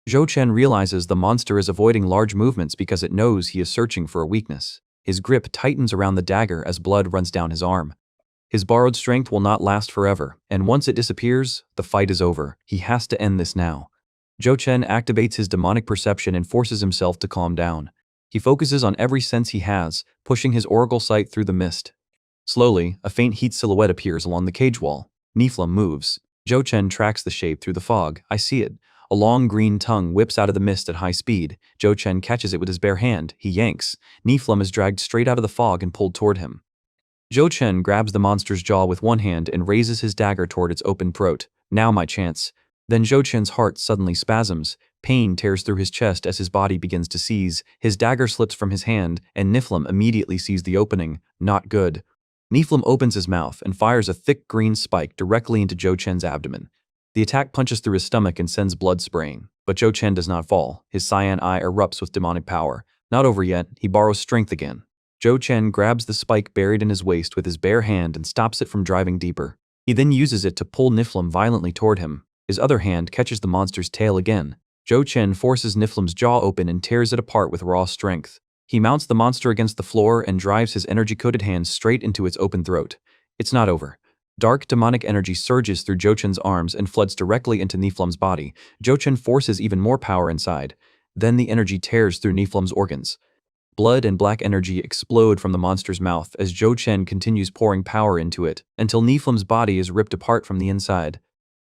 Zhou Chen realizes the monster is avoiding large movements because it knows he is searching for a weakness. His grip tightens around the dagger as blood runs down his arm. His borrowed strength will not last forever, and once it disappears, the fight is over. He has to end this now. Zhou Chen activates his demonic perception and forces himself to calm down. He focuses on every sense he has, pushing his oracle sight through the mist. Slowly, a faint heat silhouette appears along the cage wall. Niflum moves. Zhou Chen tracks the shape through the fog. I see it. A long green tongue whips out of the mist at high speed. Zhou Chen catches it with his bare hand. He yanks. Niflum is dragged straight out of the fog and pulled toward him. Zhou Chen grabs the monster's jaw with one hand and raises his dagger toward its open throat. Now my chance. Then Zhou Chen's heart suddenly spasms. Pain tears through his chest as his body begins to seize. His dagger slips from his hand, and Niflum immediately sees the opening. Not good. Niflum opens his mouth and fires a thick green spike directly into Zhou Chen's abdomen. The attack punches through his stomach and sends blood spraying. But Zhou Chen does not fall. His cyan eye erupts with demonic power. Not over yet, he borrows strength again. Zhou Chen grabs the spike buried in his waist with his bare hand and stops it from driving deeper. He then uses it to pull Niflum violently toward him. His other hand catches the monster's tail again. Zhou Chen forces Niflum's jaw open and tears it apart with raw strength. He mounts the monster against the floor and drives his energy-coated hands straight into its open throat. It's not over. Dark demonic energy surges through Zhou Chen's arms and floods directly into Niflum's body. Zhou Chen forces even more power inside. Then the energy tears through Niflum's organs. Blood and black energy explode from the monster's mouth as Zhou Chen continues pouring power into it, until Niflum's body is ripped apart from the inside.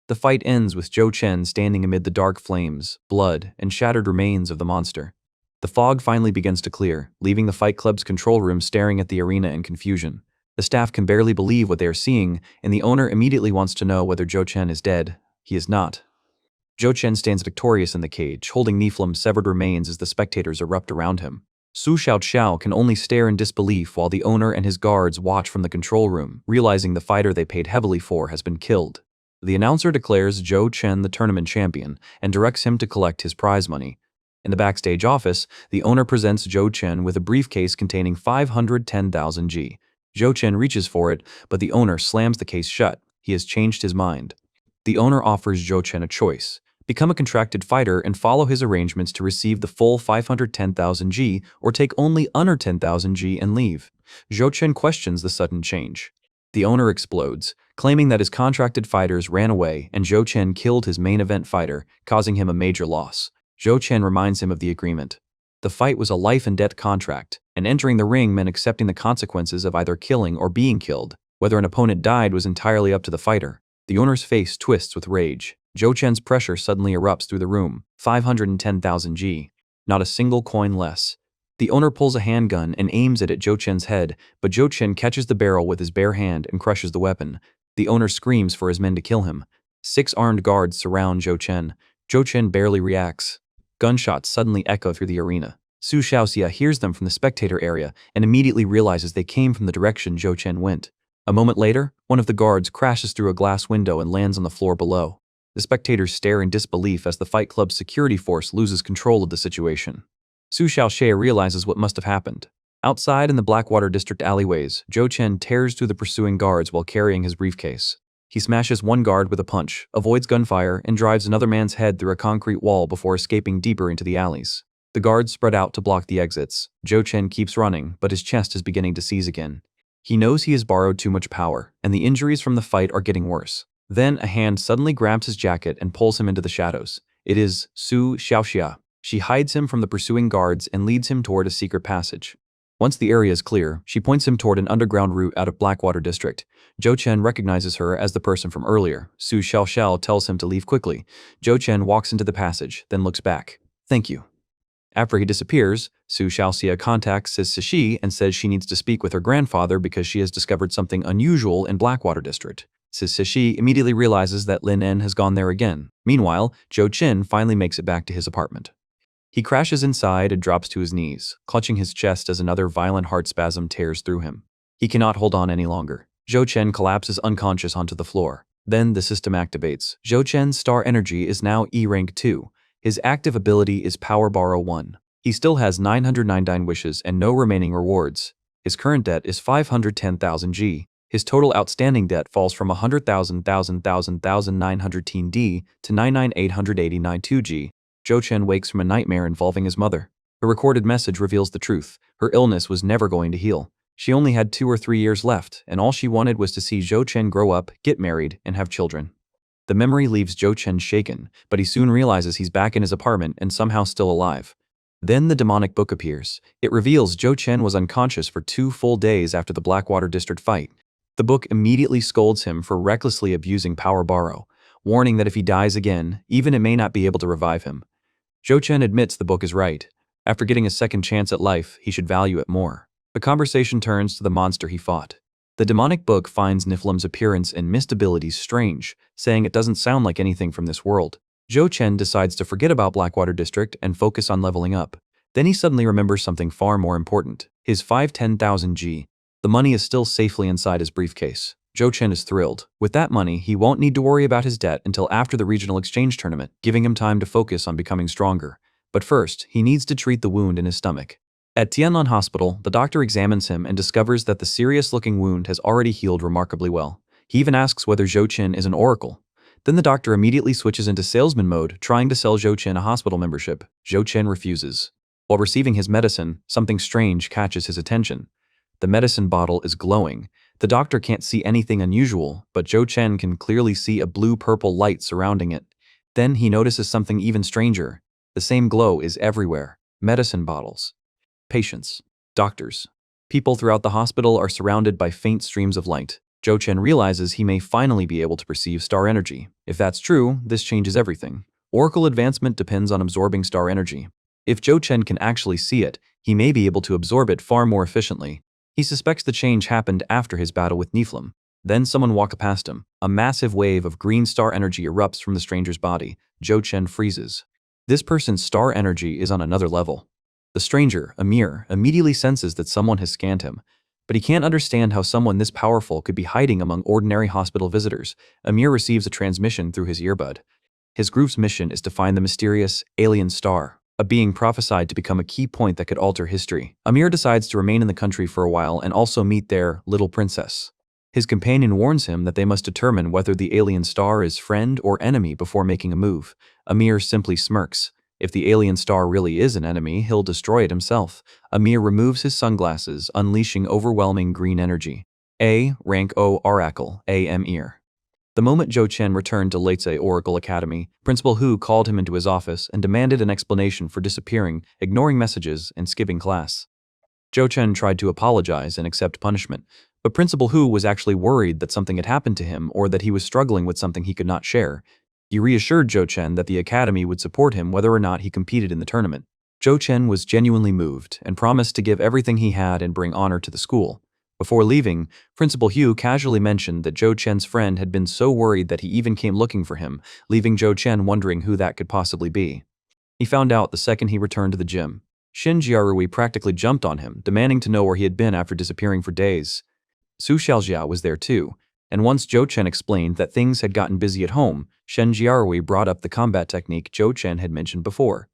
The fight ends with Zhou Chen standing amid the dark flames, blood, and shattered remains of the monster. The fog finally begins to clear, leaving the Fight Club's control room staring at the arena in confusion. The staff can barely believe what they are seeing, and the owner immediately wants to know whether Zhou Chen is dead. He is not. Zhou Chen stands victorious in the cage, holding Niflum's severed remains as the spectators erupt around him. Su Xiaoqiao can only stare in disbelief while the owner and his guards watch from the control room, realizing the fighter they paid heavily for has been killed. The announcer declares Zhou Chen the tournament champion and directs him to collect his prize money. In the backstage office, the owner presents Zhou Chen with a briefcase containing 510,000 G. Zhou Chen reaches for it, but the owner slams the case shut. He has changed his mind. The owner offers Zhou Chen a choice. Become a contracted fighter and follow his arrangements to receive the full 510,000 G, or take only under 10,000 G and leave. Zhou Chen questions the sudden change. The owner explodes, claiming that his contracted fighters ran away and Zhou Chen killed his main event fighter, causing him a major loss. Zhou Chen reminds him of the agreement. The fight was a life-and-death contract, and entering the ring meant accepting the consequences of either killing or being killed. Whether an opponent died was entirely up to the fighter. The owner's face twists with rage. Zhou Chen's pressure suddenly erupts through the room. 510,000 G. Not a single coin less. The owner pulls a handgun and aims it at Zhou Chen's head, but Zhou Chen catches the barrel with his bare hand and crushes the weapon. The owner screams for his men to kill him. 6 armed guards surround Zhou Chen. Zhou Chen barely reacts. Gunshots suddenly echo through the arena. Su Xiaoxia hears them from the spectator area and immediately realizes they came from the direction Zhou Chen went. A moment later, one of the guards crashes through a glass window and lands on the floor below. The spectators stare in disbelief as the Fight Club's security force loses control of the situation. Su Xiaoxia realizes what must have happened. Outside in the Blackwater District alleyways, Zhou Chen tears through the pursuing guards while carrying his briefcase. He smashes one guard with a punch, avoids gunfire, and drives another man's head through a concrete wall before escaping deeper into the alleys. The guards spread out to block the exits. Zhou Chen keeps running, but his chest is beginning to seize again. He knows he has borrowed too much power, and the injuries from the fight are getting worse. Then a hand suddenly grabs his jacket and pulls him into the shadows. It is Su Xiaoxia. She hides him from the pursuing guards and leads him toward a secret passage. Once the area is clear, she points him toward an underground route out of Blackwater District. Zhou Chen recognizes her as the person from earlier. Su Xiaoxiao tells him to leave quickly. Zhou Chen walks into the passage, then looks back. Thank you. After he disappears, Su Xiaoxia contacts Sis Sishi and says she needs to speak with her grandfather because she has discovered something unusual in Blackwater District. Sis Sishi immediately realizes that Lin En has gone there again. Meanwhile, Zhou Chen finally makes it back to his apartment. He crashes inside and drops to his knees, clutching his chest as another violent heart spasm tears through him. He cannot hold on any longer. Zhou Chen collapses unconscious onto the floor. Then the system activates. Zhou Chen's star energy is now E rank 2. His active ability is Power Borrow 1. He still has 999 wishes and no remaining rewards. His current debt is 510,000 G. His total outstanding debt falls from 100,000 910 D to 99,889 G. Zhou Chen wakes from a nightmare involving his mother. A recorded message reveals the truth. Her illness was never going to heal. She only had 2 or 3 years left, and all she wanted was to see Zhou Chen grow up, get married, and have children. The memory leaves Zhou Chen shaken, but he soon realizes he's back in his apartment and somehow still alive. Then the demonic book appears. It reveals Zhou Chen was unconscious for 2 full days after the Blackwater District fight. The book immediately scolds him for recklessly abusing power borrow, warning that if he dies again, even it may not be able to revive him. Zhou Chen admits the book is right. After getting a second chance at life, he should value it more. The conversation turns to the monster he fought. The demonic book finds Niflheim's appearance and missed abilities strange, saying it doesn't sound like anything from this world. Zhou Chen decides to forget about Blackwater District and focus on leveling up. Then he suddenly remembers something far more important, his 510,000 G. The money is still safely inside his briefcase. Zhou Chen is thrilled. With that money, he won't need to worry about his debt until after the regional exchange tournament, giving him time to focus on becoming stronger. But first, he needs to treat the wound in his stomach. At Tianlan Hospital, the doctor examines him and discovers that the serious-looking wound has already healed remarkably well. He even asks whether Zhou Chen is an oracle. Then the doctor immediately switches into salesman mode, trying to sell Zhou Chen a hospital membership. Zhou Chen refuses. While receiving his medicine, something strange catches his attention. The medicine bottle is glowing. The doctor can't see anything unusual, but Zhou Chen can clearly see a blue-purple light surrounding it. Then he notices something even stranger. The same glow is everywhere. Medicine bottles. Patients. Doctors. People throughout the hospital are surrounded by faint streams of light. Zhou Chen realizes he may finally be able to perceive star energy. If that's true, this changes everything. Oracle advancement depends on absorbing star energy. If Zhou Chen can actually see it, he may be able to absorb it far more efficiently. He suspects the change happened after his battle with Niflheim. Then someone walks past him. A massive wave of green star energy erupts from the stranger's body. Zhou Chen freezes. This person's star energy is on another level. The stranger, Amir, immediately senses that someone has scanned him. But he can't understand how someone this powerful could be hiding among ordinary hospital visitors. Amir receives a transmission through his earbud. His group's mission is to find the mysterious alien star, a being prophesied to become a key point that could alter history. Amir decides to remain in the country for a while and also meet their little princess. His companion warns him that they must determine whether the alien star is friend or enemy before making a move. Amir simply smirks. If the alien star really is an enemy, he'll destroy it himself. Amir removes his sunglasses, unleashing overwhelming green energy. A. Rank O. Oracle. A. Amir. The moment Zhou Chen returned to Lhasa Oracle Academy, Principal Hu called him into his office and demanded an explanation for disappearing, ignoring messages, and skipping class. Zhou Chen tried to apologize and accept punishment, but Principal Hu was actually worried that something had happened to him or that he was struggling with something he could not share. He reassured Zhou Chen that the academy would support him whether or not he competed in the tournament. Zhou Chen was genuinely moved and promised to give everything he had and bring honor to the school. Before leaving, Principal Hu casually mentioned that Zhou Chen's friend had been so worried that he even came looking for him, leaving Zhou Chen wondering who that could possibly be. He found out the second he returned to the gym. Shin Jiarui practically jumped on him, demanding to know where he had been after disappearing for days. Su Xiaojia was there too, and once Zhou Chen explained that things had gotten busy at home, Shen Jiarui brought up the combat technique Zhou Chen had mentioned before.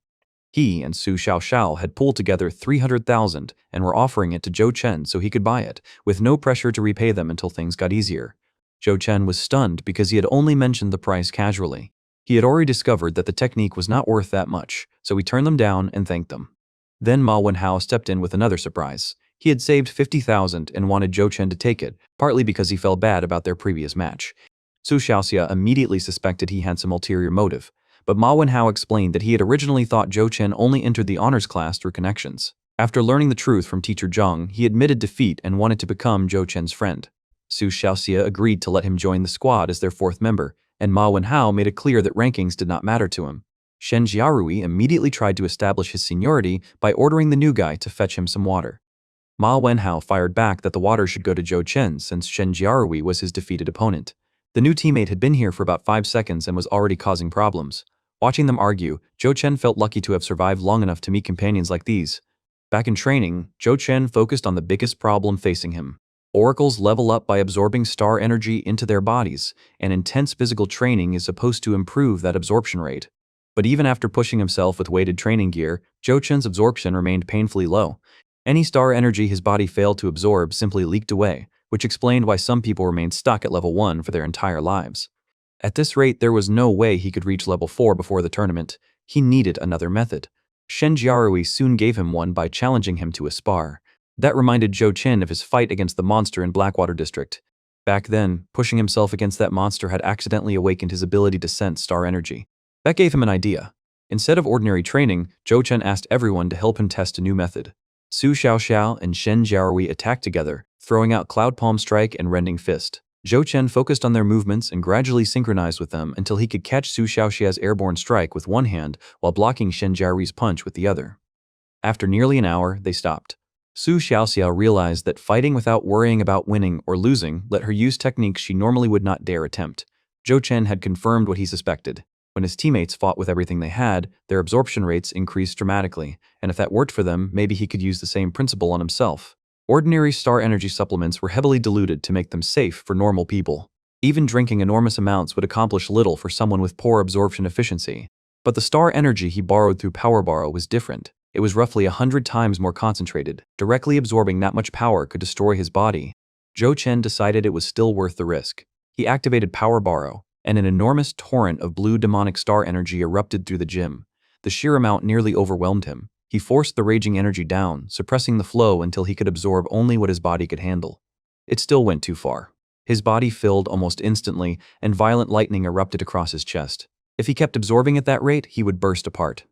He and Su Xiaoxiao had pulled together 300,000 and were offering it to Zhou Chen so he could buy it, with no pressure to repay them until things got easier. Zhou Chen was stunned because he had only mentioned the price casually. He had already discovered that the technique was not worth that much, so he turned them down and thanked them. Then Ma Wenhao stepped in with another surprise. He had saved 50,000 and wanted Zhou Chen to take it, partly because he felt bad about their previous match. Su Xiaoxia immediately suspected he had some ulterior motive, but Ma Wenhao explained that he had originally thought Zhou Chen only entered the honors class through connections. After learning the truth from teacher Zhang, he admitted defeat and wanted to become Zhou Chen's friend. Su Xiaoxia agreed to let him join the squad as their fourth member, and Ma Wenhao made it clear that rankings did not matter to him. Shen Jiarui immediately tried to establish his seniority by ordering the new guy to fetch him some water. Ma Wenhao fired back that the water should go to Zhou Chen since Shen Jiarui was his defeated opponent. The new teammate had been here for about 5 seconds and was already causing problems. Watching them argue, Zhou Chen felt lucky to have survived long enough to meet companions like these. Back in training, Zhou Chen focused on the biggest problem facing him. Oracles level up by absorbing star energy into their bodies, and intense physical training is supposed to improve that absorption rate. But even after pushing himself with weighted training gear, Zhou Chen's absorption remained painfully low. Any star energy his body failed to absorb simply leaked away, which explained why some people remained stuck at level 1 for their entire lives. At this rate, there was no way he could reach level 4 before the tournament. He needed another method. Shen Jiarui soon gave him one by challenging him to a spar. That reminded Zhou Chen of his fight against the monster in Blackwater District. Back then, pushing himself against that monster had accidentally awakened his ability to sense star energy. That gave him an idea. Instead of ordinary training, Zhou Chen asked everyone to help him test a new method. Su Xiaoxiao and Shen Jiaorui attacked together, throwing out Cloud Palm Strike and Rending Fist. Zhou Chen focused on their movements and gradually synchronized with them until he could catch Su Xiaoxia's airborne strike with one hand while blocking Shen Jiaorui's punch with the other. After nearly an hour, they stopped. Su Xiaoxiao realized that fighting without worrying about winning or losing let her use techniques she normally would not dare attempt. Zhou Chen had confirmed what he suspected. When his teammates fought with everything they had, their absorption rates increased dramatically, and if that worked for them, maybe he could use the same principle on himself. Ordinary star energy supplements were heavily diluted to make them safe for normal people. Even drinking enormous amounts would accomplish little for someone with poor absorption efficiency. But the star energy he borrowed through Power Borrow was different. It was roughly 100 times more concentrated. Directly absorbing that much power could destroy his body. Zhou Chen decided it was still worth the risk. He activated Power Borrow, and an enormous torrent of blue demonic star energy erupted through the gym. The sheer amount nearly overwhelmed him. He forced the raging energy down, suppressing the flow until he could absorb only what his body could handle. It still went too far. His body filled almost instantly, and violent lightning erupted across his chest. If he kept absorbing at that rate, he would burst apart.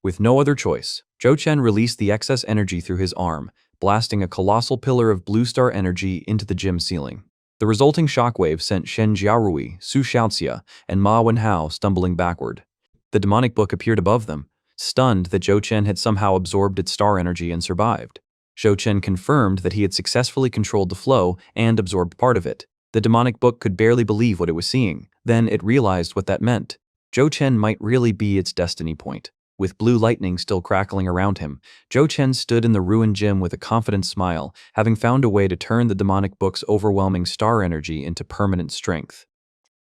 With no other choice, Zhou Chen released the excess energy through his arm, blasting a colossal pillar of blue star energy into the gym ceiling. The resulting shockwave sent Shen Jiaorui, Su Xiaoxia, and Ma Wenhao stumbling backward. The demonic book appeared above them, stunned that Zhou Chen had somehow absorbed its star energy and survived. Zhou Chen confirmed that he had successfully controlled the flow and absorbed part of it. The demonic book could barely believe what it was seeing. Then it realized what that meant. Zhou Chen might really be its destiny point. With blue lightning still crackling around him, Zhou Chen stood in the ruined gym with a confident smile, having found a way to turn the demonic book's overwhelming star energy into permanent strength.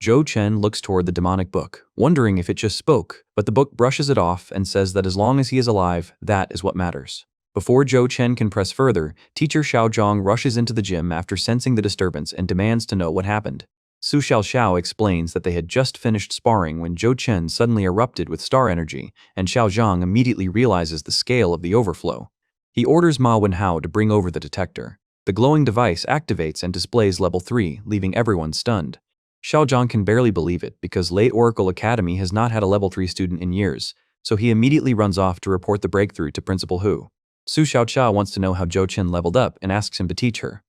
Zhou Chen looks toward the demonic book, wondering if it just spoke, but the book brushes it off and says that as long as he is alive, that is what matters. Before Zhou Chen can press further, teacher Xiaozhang rushes into the gym after sensing the disturbance and demands to know what happened. Su Xiaoxiao explains that they had just finished sparring when Zhou Chen suddenly erupted with star energy, and Xiaozhang immediately realizes the scale of the overflow. He orders Ma Wenhao to bring over the detector. The glowing device activates and displays level 3, leaving everyone stunned. Xiaozhang can barely believe it because Late Oracle Academy has not had a level 3 student in years, so he immediately runs off to report the breakthrough to Principal Hu. Su Xiaoxiao wants to know how Zhou Chen leveled up and asks him to teach her.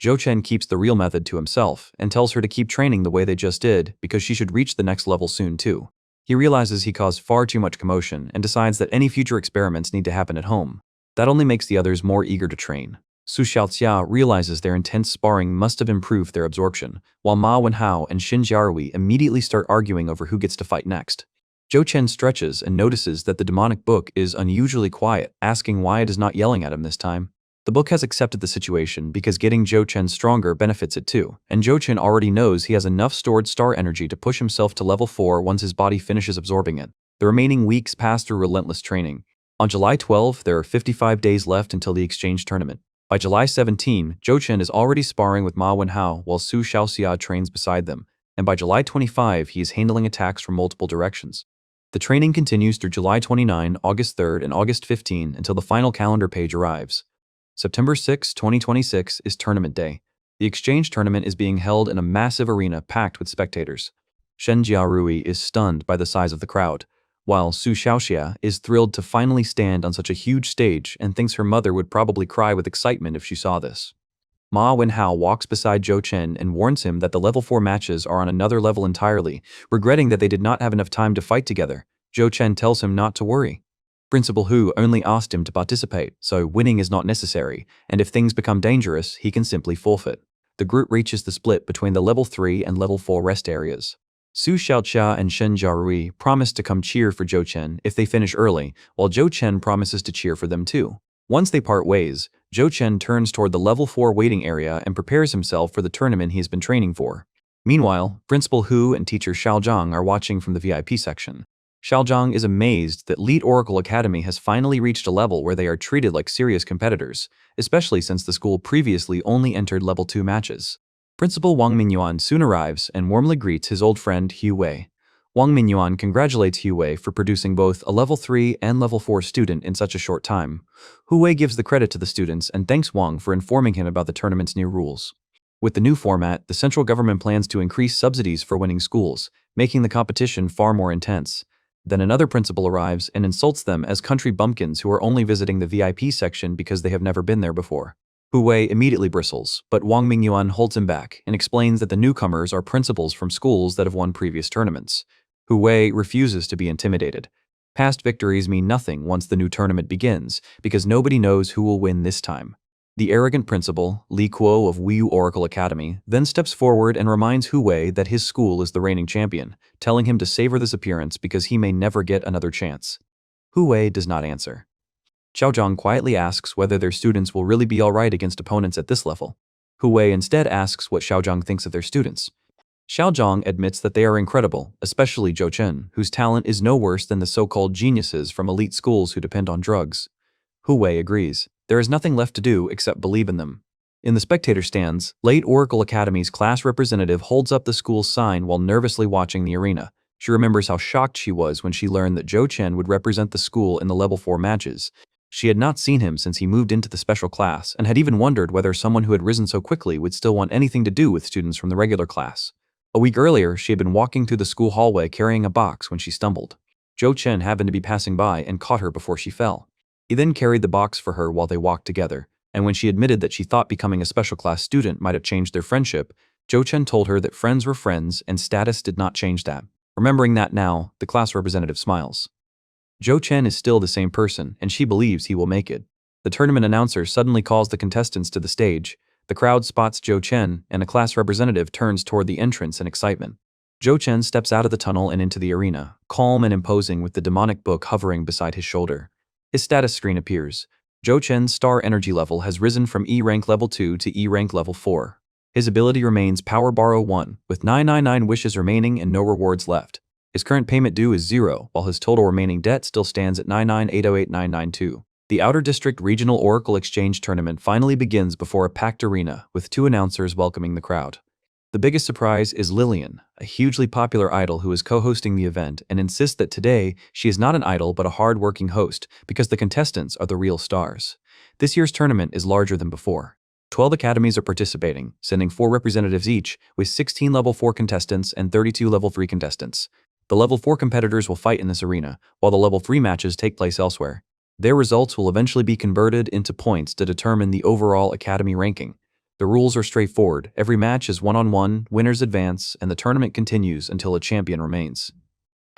Zhou Chen keeps the real method to himself and tells her to keep training the way they just did because she should reach the next level soon too. He realizes he caused far too much commotion and decides that any future experiments need to happen at home. That only makes the others more eager to train. Su Xiaoxia realizes their intense sparring must have improved their absorption, while Ma Wenhao and Shen Jiaorui immediately start arguing over who gets to fight next. Zhou Chen stretches and notices that the demonic book is unusually quiet, asking why it is not yelling at him this time. The book has accepted the situation because getting Zhou Chen stronger benefits it too, and Zhou Chen already knows he has enough stored star energy to push himself to level 4 once his body finishes absorbing it. The remaining weeks pass through relentless training. On July 12, there are 55 days left until the exchange tournament. By July 17, Zhou Chen is already sparring with Ma Wenhao while Su Xiaoxia trains beside them, and by July 25, he is handling attacks from multiple directions. The training continues through July 29, August 3, and August 15 until the final calendar page arrives. September 6, 2026 is Tournament Day. The exchange tournament is being held in a massive arena packed with spectators. Shen Jiaorui is stunned by the size of the crowd, while Su Xiaoxia is thrilled to finally stand on such a huge stage and thinks her mother would probably cry with excitement if she saw this. Ma Wenhao walks beside Zhou Chen and warns him that the level 4 matches are on another level entirely, regretting that they did not have enough time to fight together. Zhou Chen tells him not to worry. Principal Hu only asked him to participate, so winning is not necessary, and if things become dangerous, he can simply forfeit. The group reaches the split between the level 3 and level 4 rest areas. Su Xiaoxia and Shen Jiaorui promise to come cheer for Zhou Chen if they finish early, while Zhou Chen promises to cheer for them too. Once they part ways, Zhou Chen turns toward the level 4 waiting area and prepares himself for the tournament he has been training for. Meanwhile, Principal Hu and teacher Xiaozhang are watching from the VIP section. Xiaozhang is amazed that Late Oracle Academy has finally reached a level where they are treated like serious competitors, especially since the school previously only entered level 2 matches. Principal Wang Minyuan soon arrives and warmly greets his old friend Hu Wei. Wang Minyuan congratulates Hu Wei for producing both a level 3 and level 4 student in such a short time. Hu Wei gives the credit to the students and thanks Wang for informing him about the tournament's new rules. With the new format, the central government plans to increase subsidies for winning schools, making the competition far more intense. Then another principal arrives and insults them as country bumpkins who are only visiting the VIP section because they have never been there before. Hu Wei immediately bristles, but Wang Mingyuan holds him back and explains that the newcomers are principals from schools that have won previous tournaments. Hu Wei refuses to be intimidated. Past victories mean nothing once the new tournament begins, because nobody knows who will win this time. The arrogant principal, Li Kuo of Wiyu Oracle Academy, then steps forward and reminds Hu Wei that his school is the reigning champion, telling him to savor this appearance because he may never get another chance. Hu Wei does not answer. Xiaozhang quietly asks whether their students will really be alright against opponents at this level. Hu Wei instead asks what Xiaozhang thinks of their students. Xiaozhang admits that they are incredible, especially Zhou Chen, whose talent is no worse than the so-called geniuses from elite schools who depend on drugs. Hu Wei agrees. There is nothing left to do except believe in them. In the spectator stands, late Oracle Academy's class representative holds up the school's sign while nervously watching the arena. She remembers how shocked she was when she learned that Zhou Chen would represent the school in the level 4 matches. She had not seen him since he moved into the special class and had even wondered whether someone who had risen so quickly would still want anything to do with students from the regular class. A week earlier, she had been walking through the school hallway carrying a box when she stumbled. Zhou Chen happened to be passing by and caught her before she fell. He then carried the box for her while they walked together, and when she admitted that she thought becoming a special class student might have changed their friendship, Zhou Chen told her that friends were friends and status did not change that. Remembering that now, the class representative smiles. Zhou Chen is still the same person, and she believes he will make it. The tournament announcer suddenly calls the contestants to the stage. The crowd spots Zhou Chen, and a class representative turns toward the entrance in excitement. Zhou Chen steps out of the tunnel and into the arena, calm and imposing with the demonic book hovering beside his shoulder. His status screen appears. Zhou Chen's star energy level has risen from E rank level 2 to E rank level 4. His ability remains Power Borrow 1, with 999 wishes remaining and no rewards left. His current payment due is 0, while his total remaining debt still stands at 99808,992. The Outer District Regional Oracle Exchange Tournament finally begins before a packed arena, with 2 announcers welcoming the crowd. The biggest surprise is Lillian, a hugely popular idol who is co-hosting the event and insists that today she is not an idol but a hard-working host because the contestants are the real stars. This year's tournament is larger than before. 12 academies are participating, sending 4 representatives each, with 16 level 4 contestants and 32 level 3 contestants. The level 4 competitors will fight in this arena, while the level 3 matches take place elsewhere. Their results will eventually be converted into points to determine the overall academy ranking. The rules are straightforward. Every match is one-on-one, winners advance, and the tournament continues until a champion remains.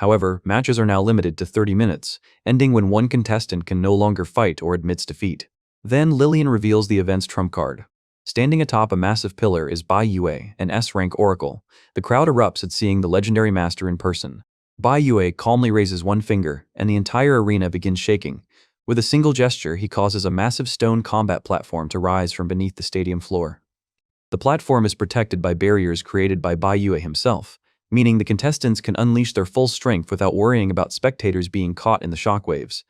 However, matches are now limited to 30 minutes, ending when one contestant can no longer fight or admits defeat. Then Lillian reveals the event's trump card. Standing atop a massive pillar is Bai Yue, an S-rank oracle. The crowd erupts at seeing the legendary master in person. Bai Yue calmly raises one finger, and the entire arena begins shaking. With a single gesture, he causes a massive stone combat platform to rise from beneath the stadium floor. The platform is protected by barriers created by Bai Yue himself, meaning the contestants can unleash their full strength without worrying about spectators being caught in the shockwaves.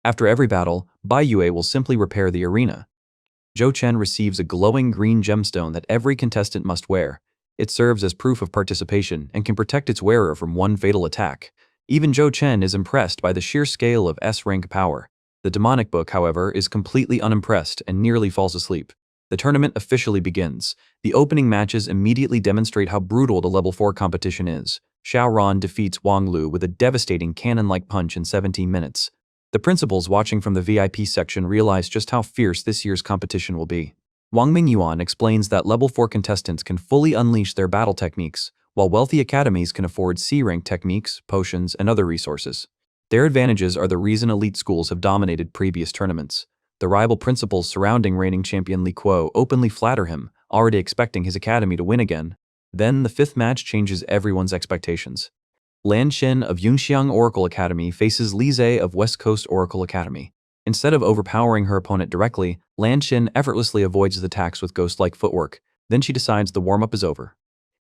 After every battle, Bai Yue will simply repair the arena. Zhou Chen receives a glowing green gemstone that every contestant must wear. It serves as proof of participation and can protect its wearer from one fatal attack. Even Zhou Chen is impressed by the sheer scale of S-rank power. The demonic book, however, is completely unimpressed and nearly falls asleep. The tournament officially begins. The opening matches immediately demonstrate how brutal the level 4 competition is. Xiao Ran defeats Wang Lu with a devastating cannon-like punch in 17 minutes. The principals watching from the VIP section realize just how fierce this year's competition will be. Wang Mingyuan explains that level 4 contestants can fully unleash their battle techniques, while wealthy academies can afford C-rank techniques, potions, and other resources. Their advantages are the reason elite schools have dominated previous tournaments. The rival principals surrounding reigning champion Li Kuo openly flatter him, already expecting his academy to win again. Then the 5th match changes everyone's expectations. Lan Chen of Yunxiang Oracle Academy faces Li Zhe of West Coast Oracle Academy. Instead of overpowering her opponent directly, Lan Chen effortlessly avoids the attacks with ghost-like footwork. Then she decides the warm-up is over.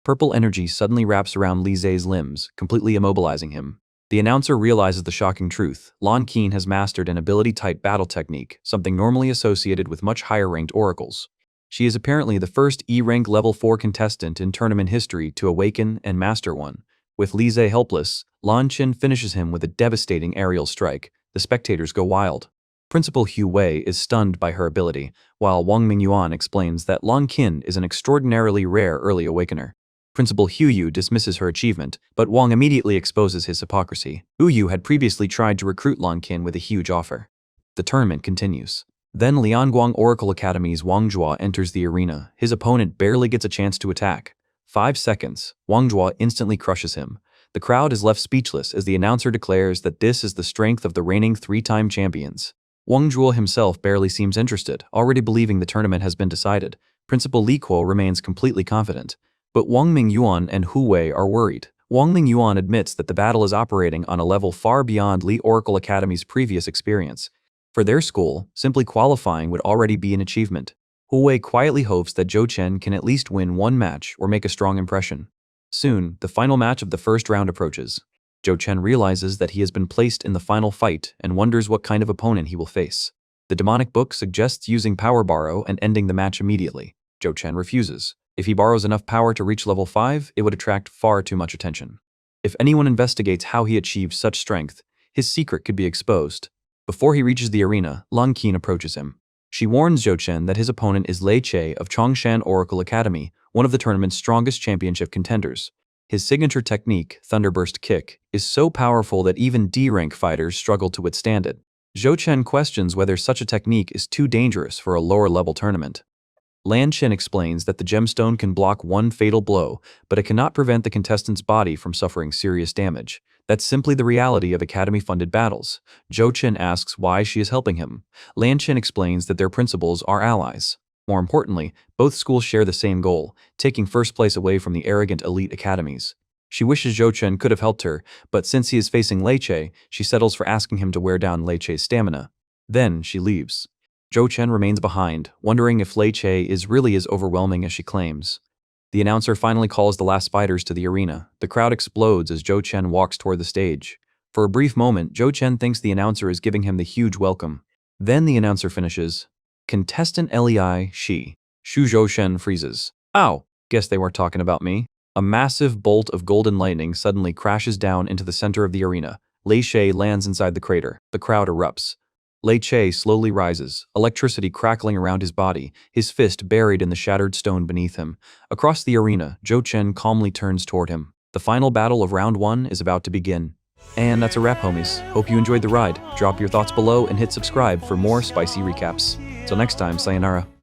Purple energy suddenly wraps around Li Zhe's limbs, completely immobilizing him. The announcer realizes the shocking truth. Lan Qin has mastered an ability-type battle technique, something normally associated with much higher-ranked oracles. She is apparently the first E-rank level 4 contestant in tournament history to awaken and master one. With Li Zhe helpless, Lan Qin finishes him with a devastating aerial strike. The spectators go wild. Principal Hu Wei is stunned by her ability, while Wang Mingyuan explains that Lan Qin is an extraordinarily rare early awakener. Principal Yu dismisses her achievement, but Wang immediately exposes his hypocrisy. Yu had previously tried to recruit Lan Qin with a huge offer. The tournament continues. Then Lianguang Oracle Academy's Wang Jua enters the arena. His opponent barely gets a chance to attack. 5 seconds, Wang Jua instantly crushes him. The crowd is left speechless as the announcer declares that this is the strength of the reigning 3-time champions. Wang Jua himself barely seems interested, already believing the tournament has been decided. Principal Li Kuo remains completely confident. But Wang Mingyuan and Hu Wei are worried. Wang Mingyuan admits that the battle is operating on a level far beyond Li Oracle Academy's previous experience. For their school, simply qualifying would already be an achievement. Hu Wei quietly hopes that Zhou Chen can at least win one match or make a strong impression. Soon, the final match of the first round approaches. Zhou Chen realizes that he has been placed in the final fight and wonders what kind of opponent he will face. The demonic book suggests using power borrow and ending the match immediately. Zhou Chen refuses. If he borrows enough power to reach level 5, it would attract far too much attention. If anyone investigates how he achieved such strength, his secret could be exposed. Before he reaches the arena, Lan Qin approaches him. She warns Zhou Chen that his opponent is Lei Che of Chongshan Oracle Academy, one of the tournament's strongest championship contenders. His signature technique, Thunderburst Kick, is so powerful that even D-rank fighters struggle to withstand it. Zhou Chen questions whether such a technique is too dangerous for a lower-level tournament. Lan Qin explains that the gemstone can block one fatal blow, but it cannot prevent the contestant's body from suffering serious damage. That's simply the reality of academy-funded battles. Zhou Chen asks why she is helping him. Lan Qin explains that their principals are allies. More importantly, both schools share the same goal, taking first place away from the arrogant elite academies. She wishes Zhou Chen could have helped her, but since he is facing Lei Che, she settles for asking him to wear down Lei Che's stamina. Then she leaves. Zhou Chen remains behind, wondering if Lei Che is really as overwhelming as she claims. The announcer finally calls the last fighters to the arena. The crowd explodes as Zhou Chen walks toward the stage. For a brief moment, Zhou Chen thinks the announcer is giving him the huge welcome. Then the announcer finishes. Contestant Lei Shi. Shu Zhou Shen freezes. Ow! Guess they weren't talking about me. A massive bolt of golden lightning suddenly crashes down into the center of the arena. Lei Che lands inside the crater. The crowd erupts. Lei Che slowly rises, electricity crackling around his body, his fist buried in the shattered stone beneath him. Across the arena, Zhou Chen calmly turns toward him. The final battle of round 1 is about to begin. And that's a wrap, homies. Hope you enjoyed the ride. Drop your thoughts below and hit subscribe for more spicy recaps. Till next time, sayonara.